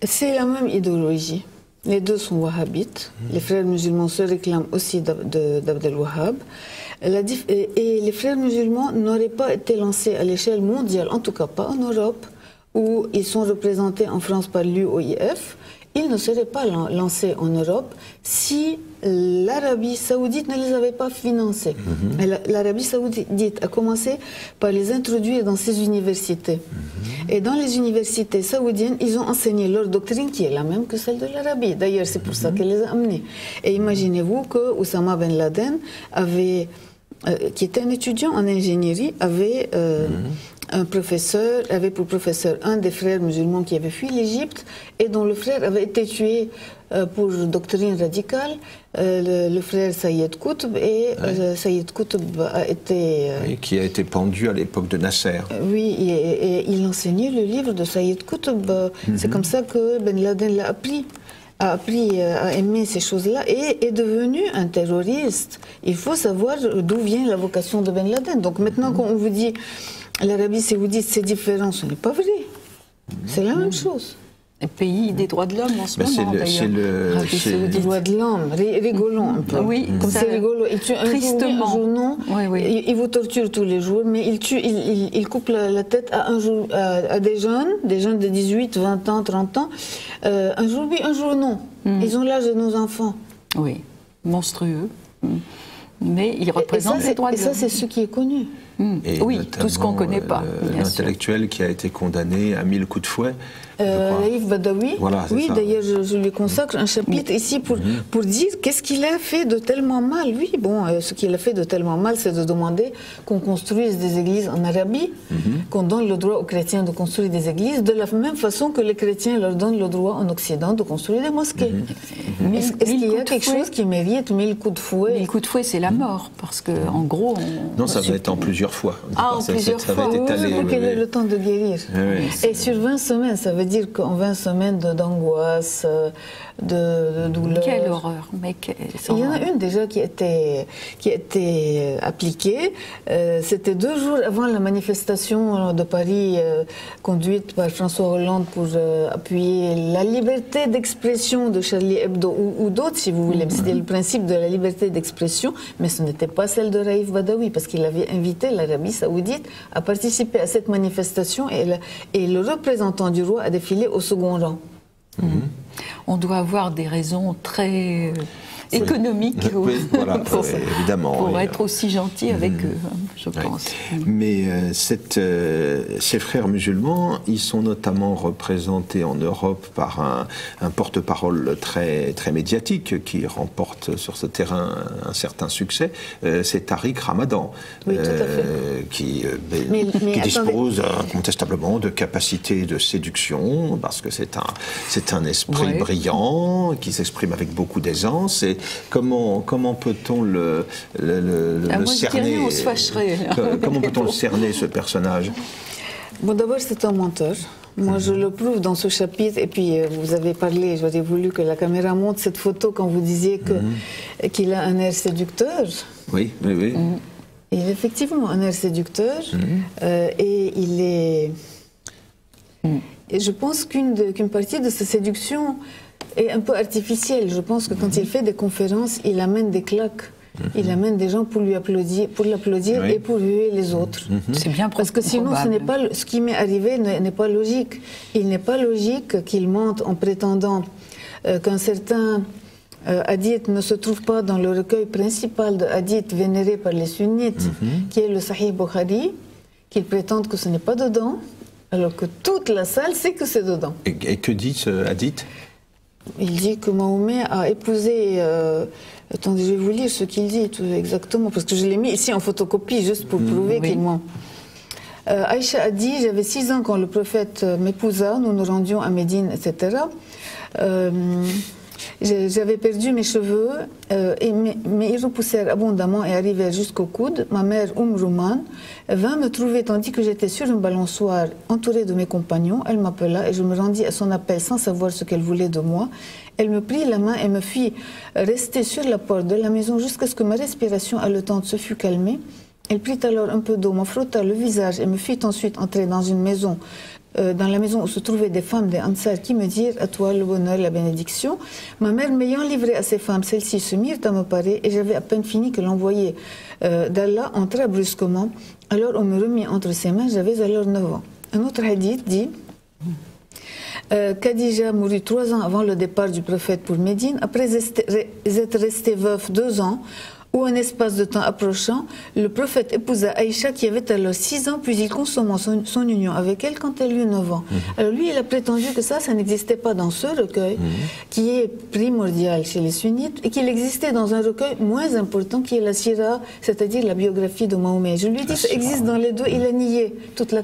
C'est la même idéologie. Les deux sont wahhabites. Les frères musulmans se réclament aussi d'Abd el-Wahhab. Et les frères musulmans n'auraient pas été lancés à l'échelle mondiale, en tout cas pas en Europe, où ils sont représentés en France par l'UOIF. Ils ne seraient pas lancés en Europe si l'Arabie saoudite ne les avait pas financés. L'Arabie saoudite a commencé par les introduire dans ses universités. Et dans les universités saoudiennes, ils ont enseigné leur doctrine qui est la même que celle de l'Arabie. D'ailleurs, c'est pour ça qu'elle les a amenés. Et imaginez-vous que Oussama Ben Laden qui était un étudiant en ingénierie, avait pour professeur un des frères musulmans qui avait fui l'Égypte et dont le frère avait été tué pour doctrine radicale, le frère Sayyid Qutb, et Sayyid Qutb a été... qui a été pendu à l'époque de Nasser. Oui, et il enseignait le livre de Sayyid Qutb. C'est comme ça que Ben Laden l'a appris. A appris à aimer ces choses-là et est devenu un terroriste. Il faut savoir d'où vient la vocation de Ben Laden. Donc maintenant quand on vous dit l'Arabie saoudite c'est différent, ce n'est pas vrai. C'est la même chose. Pays des droits de l'homme en ce moment, d'ailleurs. C'est le droit de l'homme, rigolons un peu. Oui, comme c'est rigolo. Il tue tristement. Un jour non. Oui. Il vous torture tous les jours, mais il coupe la tête à des jeunes de 18, 20 ans, 30 ans. Un jour oui, un jour non. Ils ont l'âge de nos enfants. Oui, monstrueux. Mais ils représentent les droits de l'homme. Et ça, c'est ce qui est connu. Oui, tout ce qu'on ne connaît pas. L'intellectuel qui a été condamné à 1000 coups de fouet. Raif Badawi, voilà, oui, ça. D'ailleurs je lui consacre un chapitre ici pour dire qu'est-ce qu'il a fait de tellement mal. Oui, bon, ce qu'il a fait de tellement mal, c'est de demander qu'on construise des églises en Arabie, qu'on donne le droit aux chrétiens de construire des églises, de la même façon que les chrétiens leur donnent le droit en Occident de construire des mosquées. Est-ce qu'il y a quelque chose qui mérite 1000 coups de fouet? 1000 coups de fouet, c'est la mort, parce que en gros... Non, ça va être en plusieurs fois. En plusieurs fois. Ça va être étalé. Pour qu'il ait le temps de guérir. Et sur 20 semaines, ça veut dire qu'en 20 semaines d'angoisse, de douleur. Quelle horreur. Il y en a une déjà qui a été appliquée. C'était 2 jours avant la manifestation de Paris conduite par François Hollande pour appuyer la liberté d'expression de Charlie Hebdo ou d'autres, si vous voulez. C'était le principe de la liberté d'expression, mais ce n'était pas celle de Raif Badawi, parce qu'il avait invité l'Arabie Saoudite à participer à cette manifestation et le représentant du roi a défilé au second rang. On doit avoir des raisons très économiques pour être aussi gentil avec eux, je pense. Mais ces frères musulmans, ils sont notamment représentés en Europe par un porte-parole très, très médiatique qui remporte sur ce terrain un certain succès, c'est Tariq Ramadan, qui dispose incontestablement de capacités de séduction, parce que c'est un esprit brillant, qui s'exprime avec beaucoup d'aisance. Et comment peut-on le cerner? On se fâcherait. Comment peut-on le cerner, ce personnage? Bon, d'abord, c'est un menteur. Moi, je le prouve dans ce chapitre. Et puis, vous avez parlé, j'aurais voulu que la caméra montre cette photo quand vous disiez qu'il a un air séducteur. Oui. Il a effectivement un air séducteur. Et il est... Et je pense qu'une partie de sa séduction est un peu artificielle. Je pense que quand il fait des conférences, il amène des claques. Il amène des gens pour l'applaudir et pour huer les autres. C'est bien parce que sinon, ce qui m'est arrivé n'est pas logique. Il n'est pas logique qu'il mente en prétendant qu'un certain hadith ne se trouve pas dans le recueil principal de hadith vénéré par les sunnites, qui est le Sahih Bukhari, qu'il prétende que ce n'est pas dedans, alors que toute la salle sait que c'est dedans. Et que dit ce hadith? Il dit que Mahomet a épousé... attendez, je vais vous lire ce qu'il dit tout exactement, parce que je l'ai mis ici en photocopie, juste pour prouver qu'il ment. Aïcha a dit, j'avais 6 ans quand le prophète m'épousa, nous nous rendions à Médine, etc. J'avais perdu mes cheveux, mais ils repoussèrent abondamment et arrivèrent jusqu'au coude. Ma mère, Rouman, vint me trouver tandis que j'étais sur une balançoire entourée de mes compagnons. Elle m'appela et je me rendis à son appel sans savoir ce qu'elle voulait de moi. Elle me prit la main et me fit rester sur la porte de la maison jusqu'à ce que ma respiration haletante se fût calmée. Elle prit alors un peu d'eau, m'en frotta le visage et me fit ensuite entrer dans une maison, dans la maison où se trouvaient des femmes des Ansar qui me dirent « À toi le bonheur, la bénédiction ». Ma mère m'ayant livré à ces femmes, celles-ci se mirent à me parer et j'avais à peine fini que l'envoyé d'Allah entra brusquement. Alors on me remit entre ses mains, j'avais alors 9 ans. Un autre hadith dit Khadija mourut 3 ans avant le départ du prophète pour Médine, après être resté veuf 2 ans, où un espace de temps approchant, le prophète épousa Aïcha qui avait alors 6 ans, puis il consomma son union avec elle quand elle eut 9 ans. Alors lui, il a prétendu que ça n'existait pas dans ce recueil, qui est primordial chez les sunnites, et qu'il existait dans un recueil moins important qui est la Sira, c'est-à-dire la biographie de Mahomet. Je lui ai dit, ça existe dans les deux, il a nié, toute la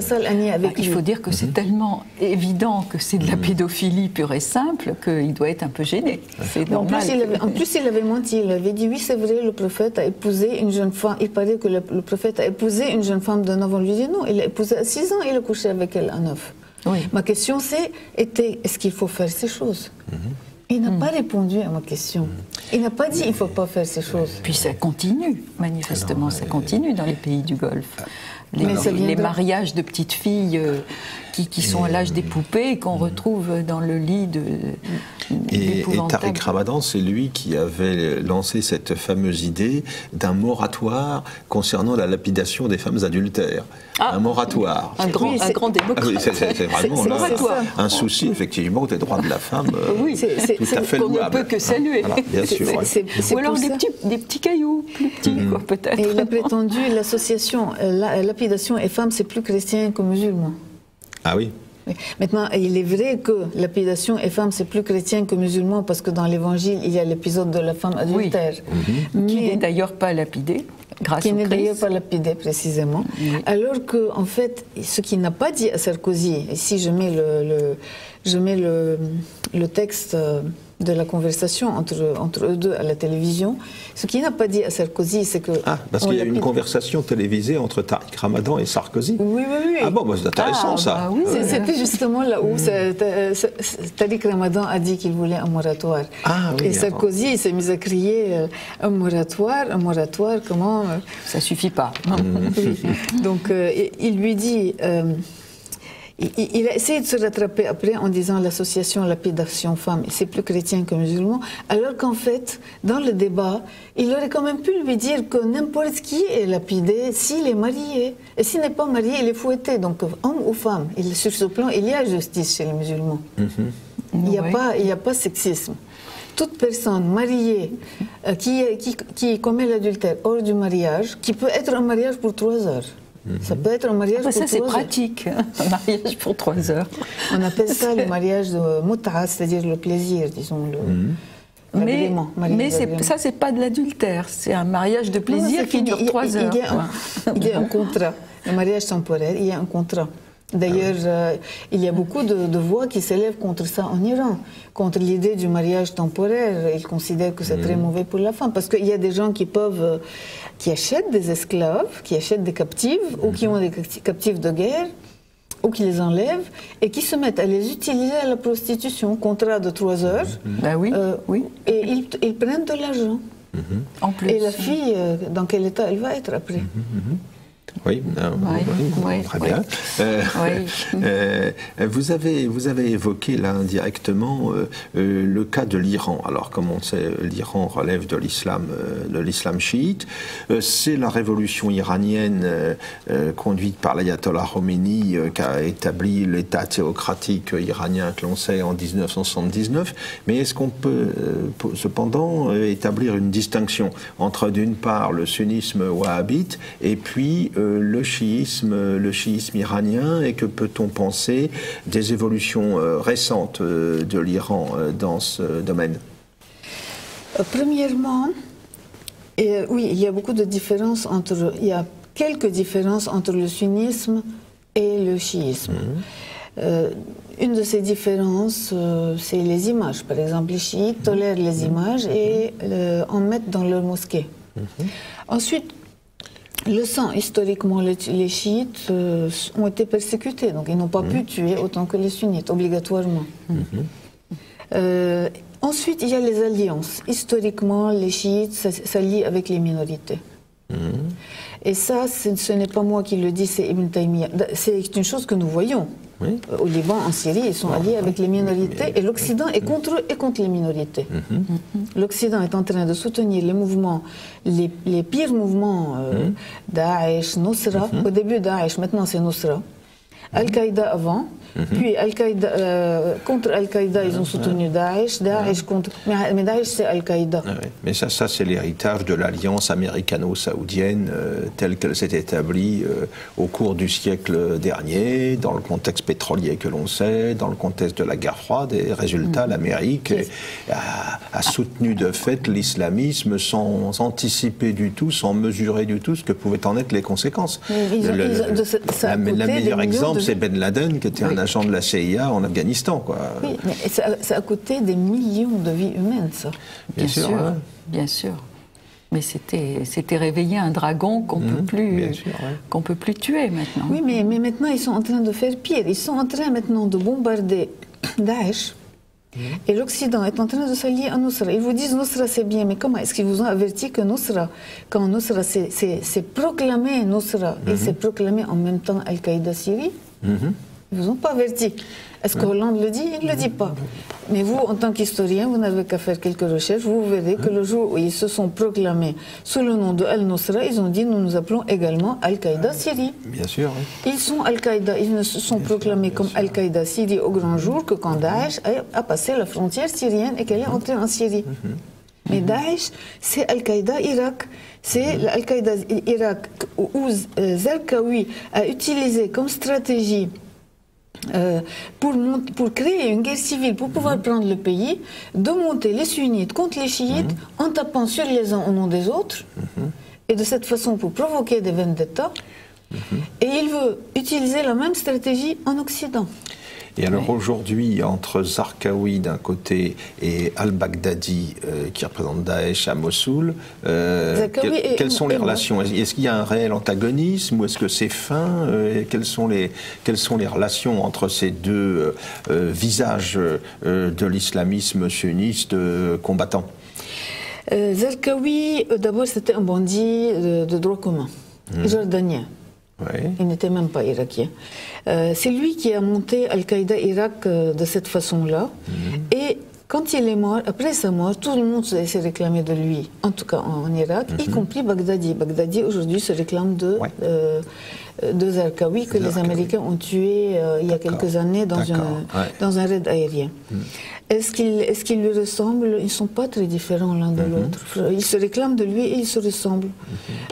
salle a nié avec lui. Il faut dire que c'est tellement évident que c'est de la pédophilie pure et simple qu'il doit être un peu gêné. C'est normal. En plus, il avait menti, il avait dit, oui, c'est vrai, le prophète a épousé une jeune femme. Il paraît que le prophète a épousé une jeune femme de 9 ans. On lui dit non, il a épousé à 6 ans et il a couché avec elle à 9. Oui. Ma question était, est-ce qu'il faut faire ces choses? Il n'a pas répondu à ma question. Il n'a pas dit il ne faut pas faire ces choses. Puis ça continue, manifestement, ça continue dans les pays du Golfe. Les mariages de petites filles qui sont à l'âge des poupées et qu'on retrouve dans le lit de... Et Tariq Ramadan, c'est lui qui avait lancé cette fameuse idée d'un moratoire concernant la lapidation des femmes adultères. Un moratoire. Un grand démocrate. Ah oui, c'est vraiment là, un souci, effectivement, des droits de la femme tout à fait louable. On ne peut que saluer. Voilà, bien sûr. Ou alors des petits cailloux, plus petits, peut-être. Et il a prétendu l'association lapidation et femmes, c'est plus chrétien que musulman. Ah oui. Maintenant, il est vrai que lapidation et femme, c'est plus chrétien que musulman, parce que dans l'Évangile, il y a l'épisode de la femme adultère. Oui. Qui n'est d'ailleurs pas lapidée, grâce au Christ. Qui n'est d'ailleurs pas lapidée, précisément. Oui. Alors que, en fait, ce qu'il n'a pas dit à Sarkozy, ici je mets le texte de la conversation entre eux deux à la télévision, ce qu'il n'a pas dit à Sarkozy, c'est que... Ah, parce qu'il y a une conversation télévisée entre Tariq Ramadan et Sarkozy. Oui. Ah bon, c'est intéressant ça. Bah oui, c'était justement là où Tariq Ramadan a dit qu'il voulait un moratoire. Ah, oui, et Sarkozy s'est mis à crier un moratoire, comment... Ça suffit pas. Oui. Donc il lui dit... Il a essayé de se rattraper après en disant l'association lapidation femme, c'est plus chrétien que musulman, alors qu'en fait, dans le débat, il aurait quand même pu lui dire que n'importe qui est lapidé s'il est marié. Et s'il n'est pas marié, il est fouetté. Donc, homme ou femme, sur ce plan, il y a justice chez les musulmans. Il n'y a pas sexisme. Toute personne mariée qui commet l'adultère hors du mariage, qui peut être un mariage pour 3 heures. Ça peut être un mariage pour 3 heures. Ça, c'est pratique, un mariage pour 3 heures. On appelle ça le mariage de mut'a, c'est-à-dire le plaisir, disons. Mais ça, c'est pas de l'adultère, c'est un mariage de plaisir qui dure 3 heures. Il y a un contrat. Le mariage temporaire, il y a un contrat. D'ailleurs, il y a beaucoup de voix qui s'élèvent contre ça en Iran, contre l'idée du mariage temporaire. Ils considèrent que c'est très mauvais pour la femme, parce qu'il y a des gens qui achètent des esclaves, qui achètent des captives, ou qui ont des captifs de guerre, ou qui les enlèvent, et qui se mettent à les utiliser à la prostitution, contrat de 3 heures. Et ils prennent de l'argent. En plus. Et la fille, dans quel état elle va être après? Oui, très bien. Vous avez évoqué là indirectement le cas de l'Iran. Alors, comme on sait, l'Iran relève de l'islam chiite. C'est la révolution iranienne conduite par l'ayatollah Khomeini qui a établi l'État théocratique iranien que l'on sait en 1979. Mais est-ce qu'on peut cependant établir une distinction entre d'une part le sunnisme wahhabite et puis le chiisme iranien, et que peut-on penser des évolutions récentes de l'Iran dans ce domaine? Premièrement, oui, il y a beaucoup de différences il y a quelques différences entre le sunnisme et le chiisme. Une de ces différences, c'est les images. Par exemple, les chiites tolèrent les images et en mettent dans leur mosquée. Ensuite, le sang, historiquement, les chiites ont été persécutés, donc ils n'ont pas pu tuer autant que les sunnites, obligatoirement. Ensuite, il y a les alliances. Historiquement, les chiites s'allient avec les minorités. Et ça, ce n'est pas moi qui le dis, c'est Ibn Taymiyyah. C'est une chose que nous voyons. Au Liban, en Syrie, ils sont alliés avec les minorités, et l'Occident est contre eux et contre les minorités. L'Occident est en train de soutenir les mouvements, les pires mouvements, Daesh, Nusra. Au début Daesh, maintenant c'est Nusra. Al-Qaïda avant, puis contre Al-Qaïda, ils ont soutenu Daesh, contre... Mais Daesh, c'est Al-Qaïda. Mais ça c'est l'héritage de l'alliance américano-saoudienne telle qu'elle s'est établie au cours du siècle dernier, dans le contexte pétrolier que l'on sait, dans le contexte de la guerre froide, et résultat, l'Amérique a soutenu de fait l'islamisme sans anticiper du tout, sans mesurer du tout ce que pouvaient en être les conséquences. Le meilleur exemple, c'est Ben Laden, qui était un agent de la CIA en Afghanistan. Oui, mais ça a coûté des millions de vies humaines, ça. Bien sûr. Bien sûr. Mais c'était réveiller un dragon qu'on qu'on peut plus tuer maintenant. Oui, mais maintenant, ils sont en train de faire pire. Ils sont en train maintenant de bombarder Daesh. Et l'Occident est en train de s'allier à Nusra. Ils vous disent Nusra c'est bien, mais comment est-ce qu'ils vous ont averti que Nusra, quand Nusra c'est proclamé Nusra, et c'est proclamé en même temps Al-Qaïda Syrie? Ils ne vous ont pas averti. Est-ce que Hollande le dit? Il ne le dit pas. Mais vous, en tant qu'historien, vous n'avez qu'à faire quelques recherches. Vous verrez que le jour où ils se sont proclamés sous le nom de Al-Nusra, ils ont dit nous nous appelons également Al-Qaïda Syrie. Bien sûr. Oui. Ils sont Al-Qaïda. Ils ne se sont proclamés comme Al-Qaïda Syrie au grand jour que quand Daesh a passé la frontière syrienne et qu'elle est entrée en Syrie. Mais Daesh, c'est Al-Qaïda Irak. C'est Al-Qaïda Irak où Zarqawi a utilisé comme stratégie pour créer une guerre civile, pour pouvoir prendre le pays, de monter les sunnites contre les chiites en tapant sur les uns au nom des autres, et de cette façon pour provoquer des vendettas. Et il veut utiliser la même stratégie en Occident. Et alors aujourd'hui, entre Zarqawi d'un côté et al-Baghdadi qui représente Daesh à Mossoul, quelles sont les relations? Est-ce qu'il y a un réel antagonisme ou est-ce que c'est fin? Quelles sont les relations entre ces deux visages de l'islamisme sunniste combattant? Zarqawi, d'abord, c'était un bandit de droit commun, jordanien. Ouais. Il n'était même pas irakien. C'est lui qui a monté Al-Qaïda Irak de cette façon-là. Et quand il est mort, après sa mort, tout le monde s'est réclamé de lui, en tout cas en Irak, y compris Baghdadi. Baghdadi aujourd'hui se réclame de Zarqawi, que les Américains ont tué il y a quelques années dans un raid aérien. Est-ce qu'ils lui ressemblent? Ils ne sont pas très différents l'un de l'autre. Ils se réclament de lui et ils se ressemblent.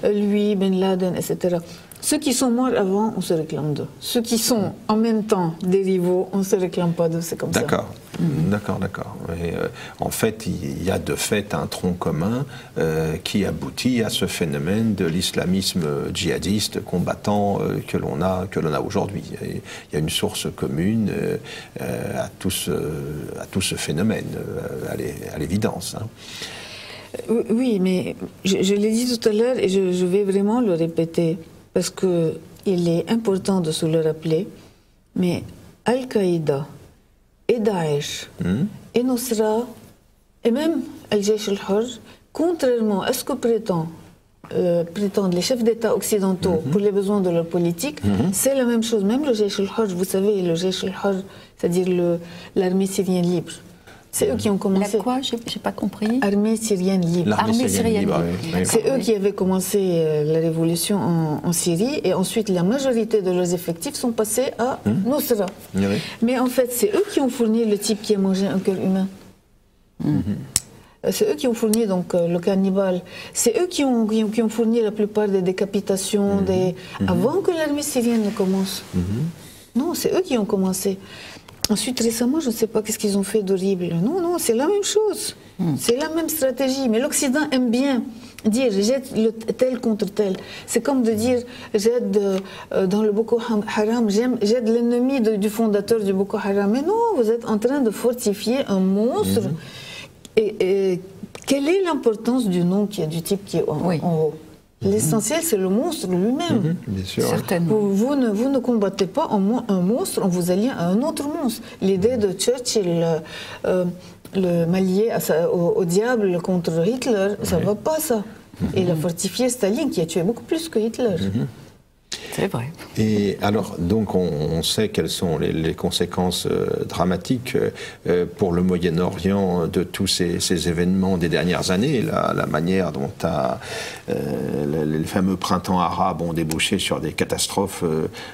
Lui, Ben Laden, etc. Ceux qui sont morts avant, on se réclame d'eux. Ceux qui sont en même temps des rivaux, on ne se réclame pas d'eux, c'est comme ça. D'accord, d'accord. En fait, il y a de fait un tronc commun qui aboutit à ce phénomène de l'islamisme djihadiste combattant que l'on a aujourd'hui. Il y a une source commune à tout ce phénomène, à l'évidence. Hein. Oui, mais je l'ai dit tout à l'heure et je vais vraiment le répéter. Parce qu'il est important de se le rappeler, mais Al-Qaïda et Daesh et Nusra et même Al-Jaysh al-Hurr, contrairement à ce que prétendent les chefs d'État occidentaux pour les besoins de leur politique, c'est la même chose. Même le Jaysh al-Hurr, vous savez, le Jaysh al-Hurr, c'est-à-dire l'armée syrienne libre. C'est eux qui ont commencé. La quoi? J'ai pas compris. Armée syrienne libre. L'armée syrienne libre. C'est eux qui avaient commencé la révolution en Syrie et ensuite la majorité de leurs effectifs sont passés à Nusra. Mais en fait, c'est eux qui ont fourni le type qui a mangé un cœur humain. C'est eux qui ont fourni donc le cannibale. C'est eux qui ont fourni la plupart des décapitations avant que l'armée syrienne ne commence. Non, c'est eux qui ont commencé. Ensuite, récemment, je ne sais pas qu'est-ce qu'ils ont fait d'horrible. Non, c'est la même chose. C'est la même stratégie. Mais l'Occident aime bien dire jette tel contre tel. C'est comme de dire j'aide dans le Boko Haram, j'aide l'ennemi du fondateur du Boko Haram. Mais non, vous êtes en train de fortifier un monstre. Et quelle est l'importance du nom du type qui est en haut? L'essentiel, c'est le monstre lui-même. Bien sûr. Certainement. Vous ne combattez pas un monstre en vous alliant à un autre monstre. L'idée de Churchill, le m'allier au diable contre Hitler, ça ne va pas, ça. Et il a fortifié Staline, qui a tué beaucoup plus que Hitler. C'est vrai. Et alors, donc, on sait quelles sont les conséquences dramatiques pour le Moyen-Orient de tous ces événements des dernières années, la manière dont les fameux printemps arabes ont débouché sur des catastrophes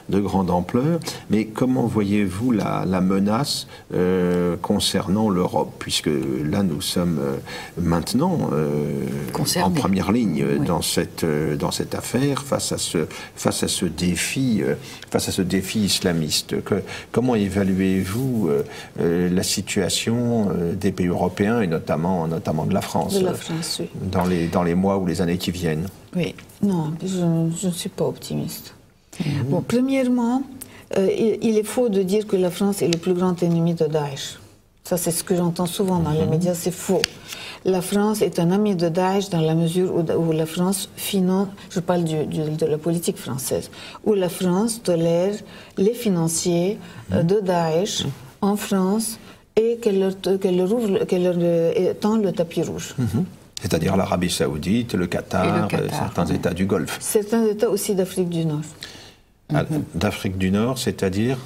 de grande ampleur. Mais comment voyez-vous la menace concernant l'Europe, puisque là, nous sommes maintenant en première ligne dans cette affaire, face à ce défi islamiste. Comment évaluez-vous la situation des pays européens et notamment de la France, oui. dans les mois ou les années qui viennent? Oui, non, je ne suis pas optimiste. Bon, premièrement, il est faux de dire que la France est le plus grand ennemi de Daesh. Ça, c'est ce que j'entends souvent dans les médias, c'est faux. La France est un ami de Daesh dans la mesure où la France finance, je parle de la politique française, où la France tolère les financiers de Daesh en France et qu'elle leur tend le tapis rouge. C'est-à-dire l'Arabie Saoudite, le Qatar, certains États du Golfe. Certains États aussi d'Afrique du Nord. D'Afrique du Nord, c'est-à-dire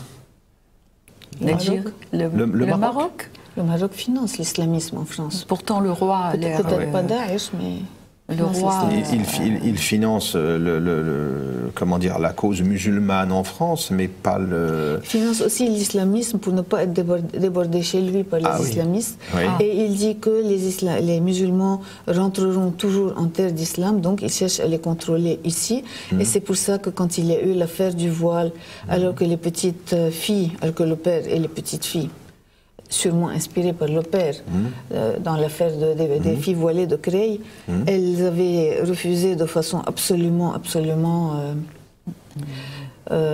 l'Algérie, le Maroc. Le Maroc finance l'islamisme en France. Pourtant, le roi a l'air... Peut-être pas Daesh, mais... Le roi... Il finance comment dire, la cause musulmane en France, mais pas le... Il finance aussi l'islamisme pour ne pas être débordé chez lui par les islamistes. Oui. Et il dit que les musulmans rentreront toujours en terre d'islam, donc il cherche à les contrôler ici. Et c'est pour ça que quand il y a eu l'affaire du voile, alors que les petites filles, alors que le père et les petites filles, sûrement inspirées par le père, dans l'affaire des filles voilées de Creil, elles avaient refusé de façon absolument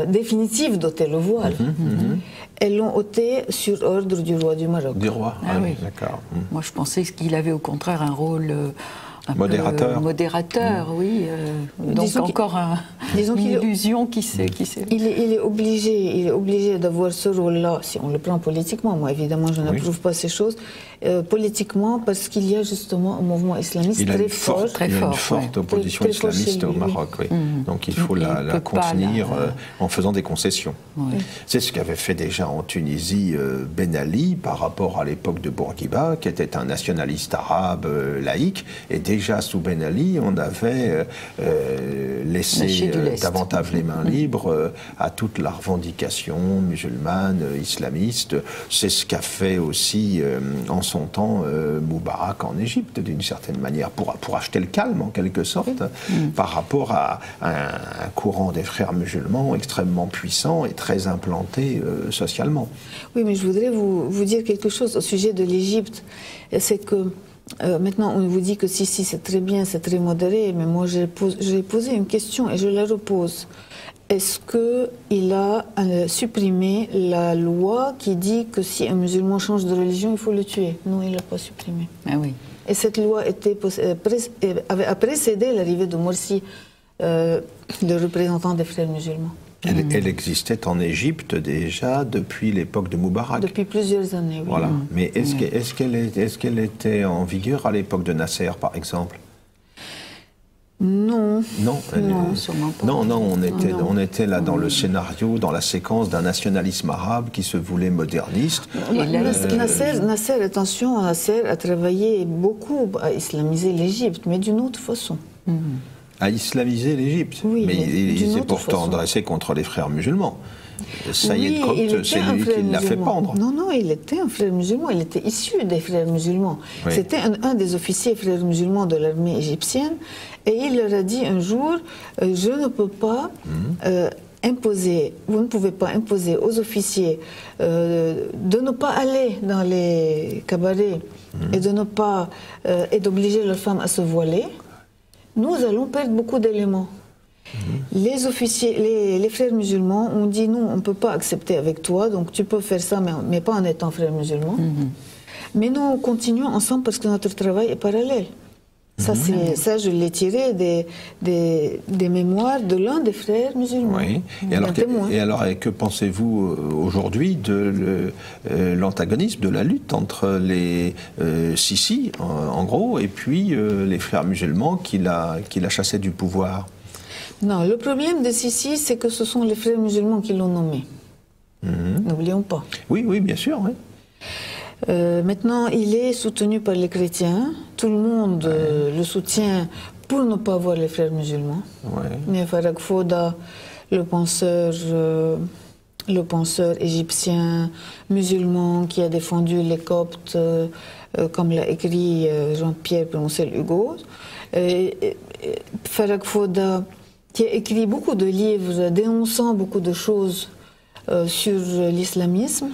définitive d'ôter le voile. Elles l'ont ôté sur ordre du roi du Maroc. Du roi, oui. D'accord. Moi, je pensais qu'il avait au contraire un rôle... modérateur, oui. Donc encore une illusion qui s'est... Il est obligé d'avoir ce rôle-là, si on le prend politiquement. Moi, évidemment, je n'approuve pas ces choses. Politiquement, parce qu'il y a justement un mouvement islamiste très fort. Il y a une forte opposition islamiste au Maroc, oui. Donc il faut la contenir en faisant des concessions. Oui. C'est ce qu'avait fait déjà en Tunisie Ben Ali par rapport à l'époque de Bourguiba, qui était un nationaliste arabe laïque. Et déjà sous Ben Ali, on avait laissé davantage les mains libres à toute la revendication musulmane, islamiste. C'est ce qu'a fait aussi en son temps Moubarak en Égypte, d'une certaine manière, pour acheter le calme en quelque sorte, par rapport à un courant des frères musulmans extrêmement puissant et très implanté socialement. Oui, mais je voudrais vous dire quelque chose au sujet de l'Égypte. C'est que maintenant, on vous dit que si, c'est très bien, c'est très modéré, mais moi, j'ai posé une question et je la repose. Est-ce qu'il a supprimé la loi qui dit que si un musulman change de religion, il faut le tuer? Non, il ne l'a pas supprimé. Ah oui. Et cette loi a précédé l'arrivée de Morsi, le représentant des frères musulmans. Elle existait en Égypte déjà depuis l'époque de Moubarak. Depuis plusieurs années, oui. Voilà. Mais est-ce qu'elle était en vigueur à l'époque de Nasser, par exemple? Non. Non, sûrement pas. Non, on était là dans le scénario, dans la séquence d'un nationalisme arabe qui se voulait moderniste. Nasser, attention, Nasser a travaillé beaucoup à islamiser l'Égypte, mais d'une autre façon. À islamiser l'Égypte. Oui, mais il s'est pourtant façon. dressé contre les frères musulmans. Saïd Qutb, c'est lui qui l'a fait pendre. Non, il était un frère musulman, il était issu des frères musulmans. Oui. C'était un des officiers frères musulmans de l'armée égyptienne, et il leur a dit un jour, je ne peux pas imposer, vous ne pouvez pas imposer aux officiers de ne pas aller dans les cabarets et de ne pas et d'obliger leurs femmes à se voiler. Nous allons perdre beaucoup d'éléments. Les officiers, les frères musulmans ont dit non, on ne peut pas accepter avec toi, donc tu peux faire ça, mais pas en étant frère musulman. Mais nous continuons ensemble parce que notre travail est parallèle. Ça, je l'ai tiré des mémoires de l'un des frères musulmans. Oui. Et alors, que pensez-vous aujourd'hui de l'antagonisme, de la lutte entre les Sisi, en gros, et puis les frères musulmans qui la chassaient du pouvoir? Non, le problème de Sisi, c'est que ce sont les frères musulmans qui l'ont nommé. N'oublions pas. Oui, bien sûr, oui. Maintenant, il est soutenu par les chrétiens. Tout le monde le soutient pour ne pas voir les frères musulmans. Mais Farag Fawda, le penseur égyptien musulman qui a défendu les Coptes, comme l'a écrit Jean-Pierre Prononcel-Hugo, Farag Fawda, qui a écrit beaucoup de livres dénonçant beaucoup de choses sur l'islamisme,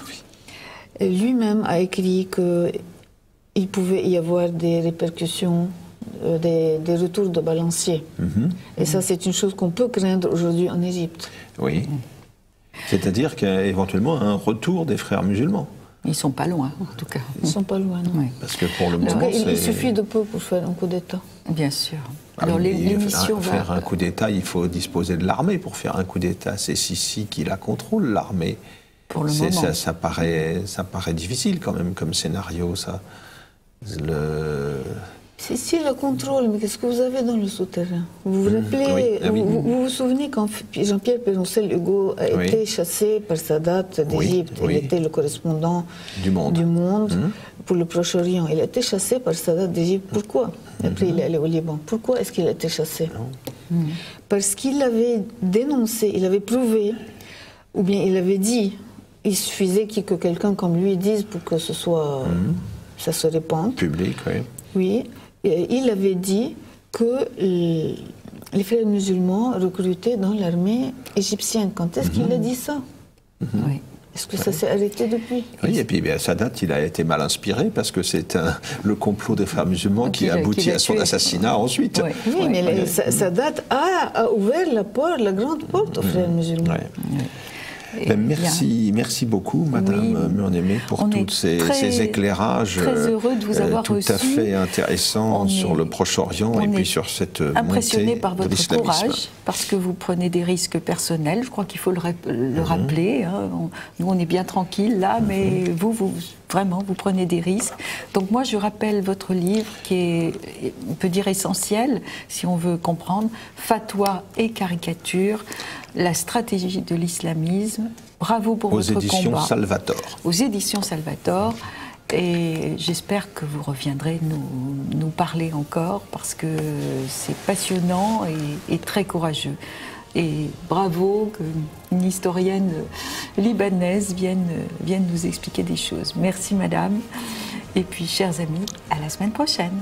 lui-même a écrit qu'il pouvait y avoir des répercussions, des retours de balancier. Et ça, c'est une chose qu'on peut craindre aujourd'hui en Égypte. Oui. C'est-à-dire qu'éventuellement un retour des frères musulmans. Ils ne sont pas loin, en tout cas. Ils ne sont pas loin, non. Oui. Parce que pour le moment, il suffit de peu pour faire un coup d'État. Bien sûr. Alors, faire un coup d'État, il faut disposer de l'armée pour faire un coup d'État. C'est Sisi qui la contrôle, l'armée. Pour le moment. Ça paraît difficile quand même comme scénario, ça. C'est si le contrôle, mais qu'est-ce que vous avez dans le souterrain? Vous vous rappelez, vous vous souvenez quand Jean-Pierre Péroncel Hugo a été chassé par Sadat d'Égypte? Il était le correspondant du Monde pour le Proche-Orient. Il a été chassé par Sadat d'Égypte. Pourquoi? Après, il est allé au Liban. Pourquoi est-ce qu'il a été chassé? Parce qu'il avait dénoncé, il avait prouvé, ou bien il avait dit, il suffisait que quelqu'un comme lui dise pour que ce soit, ça se répande. Public, oui. Oui. Il avait dit que les frères musulmans recrutaient dans l'armée égyptienne. Quand est-ce qu'il a dit ça? Oui. Est-ce que ça s'est arrêté depuis? Oui, et puis Sadat, il a été mal inspiré parce que c'est le complot des frères musulmans qui a abouti à son assassinat ensuite. Oui, mais Sadat a ouvert la grande porte aux frères musulmans. Merci beaucoup, Madame Murneme, pour tous ces éclairages très heureux de vous avoir tout à fait intéressants sur le Proche-Orient et puis sur cette impressionné montée par de votre l'islamisme. courage, parce que vous prenez des risques personnels. Je crois qu'il faut le rappeler. Hein. Nous, on est bien tranquilles là, mais vous, vraiment, vous prenez des risques. Donc moi, je rappelle votre livre qui est, on peut dire, essentiel, si on veut comprendre, Fatwa et caricature, la stratégie de l'islamisme. Bravo pour votre combat. Aux éditions Salvator. Aux éditions Salvator. Et j'espère que vous reviendrez nous parler encore, parce que c'est passionnant et très courageux. Et bravo qu'une historienne libanaise vienne nous expliquer des choses. Merci, madame. Et puis, chers amis, à la semaine prochaine.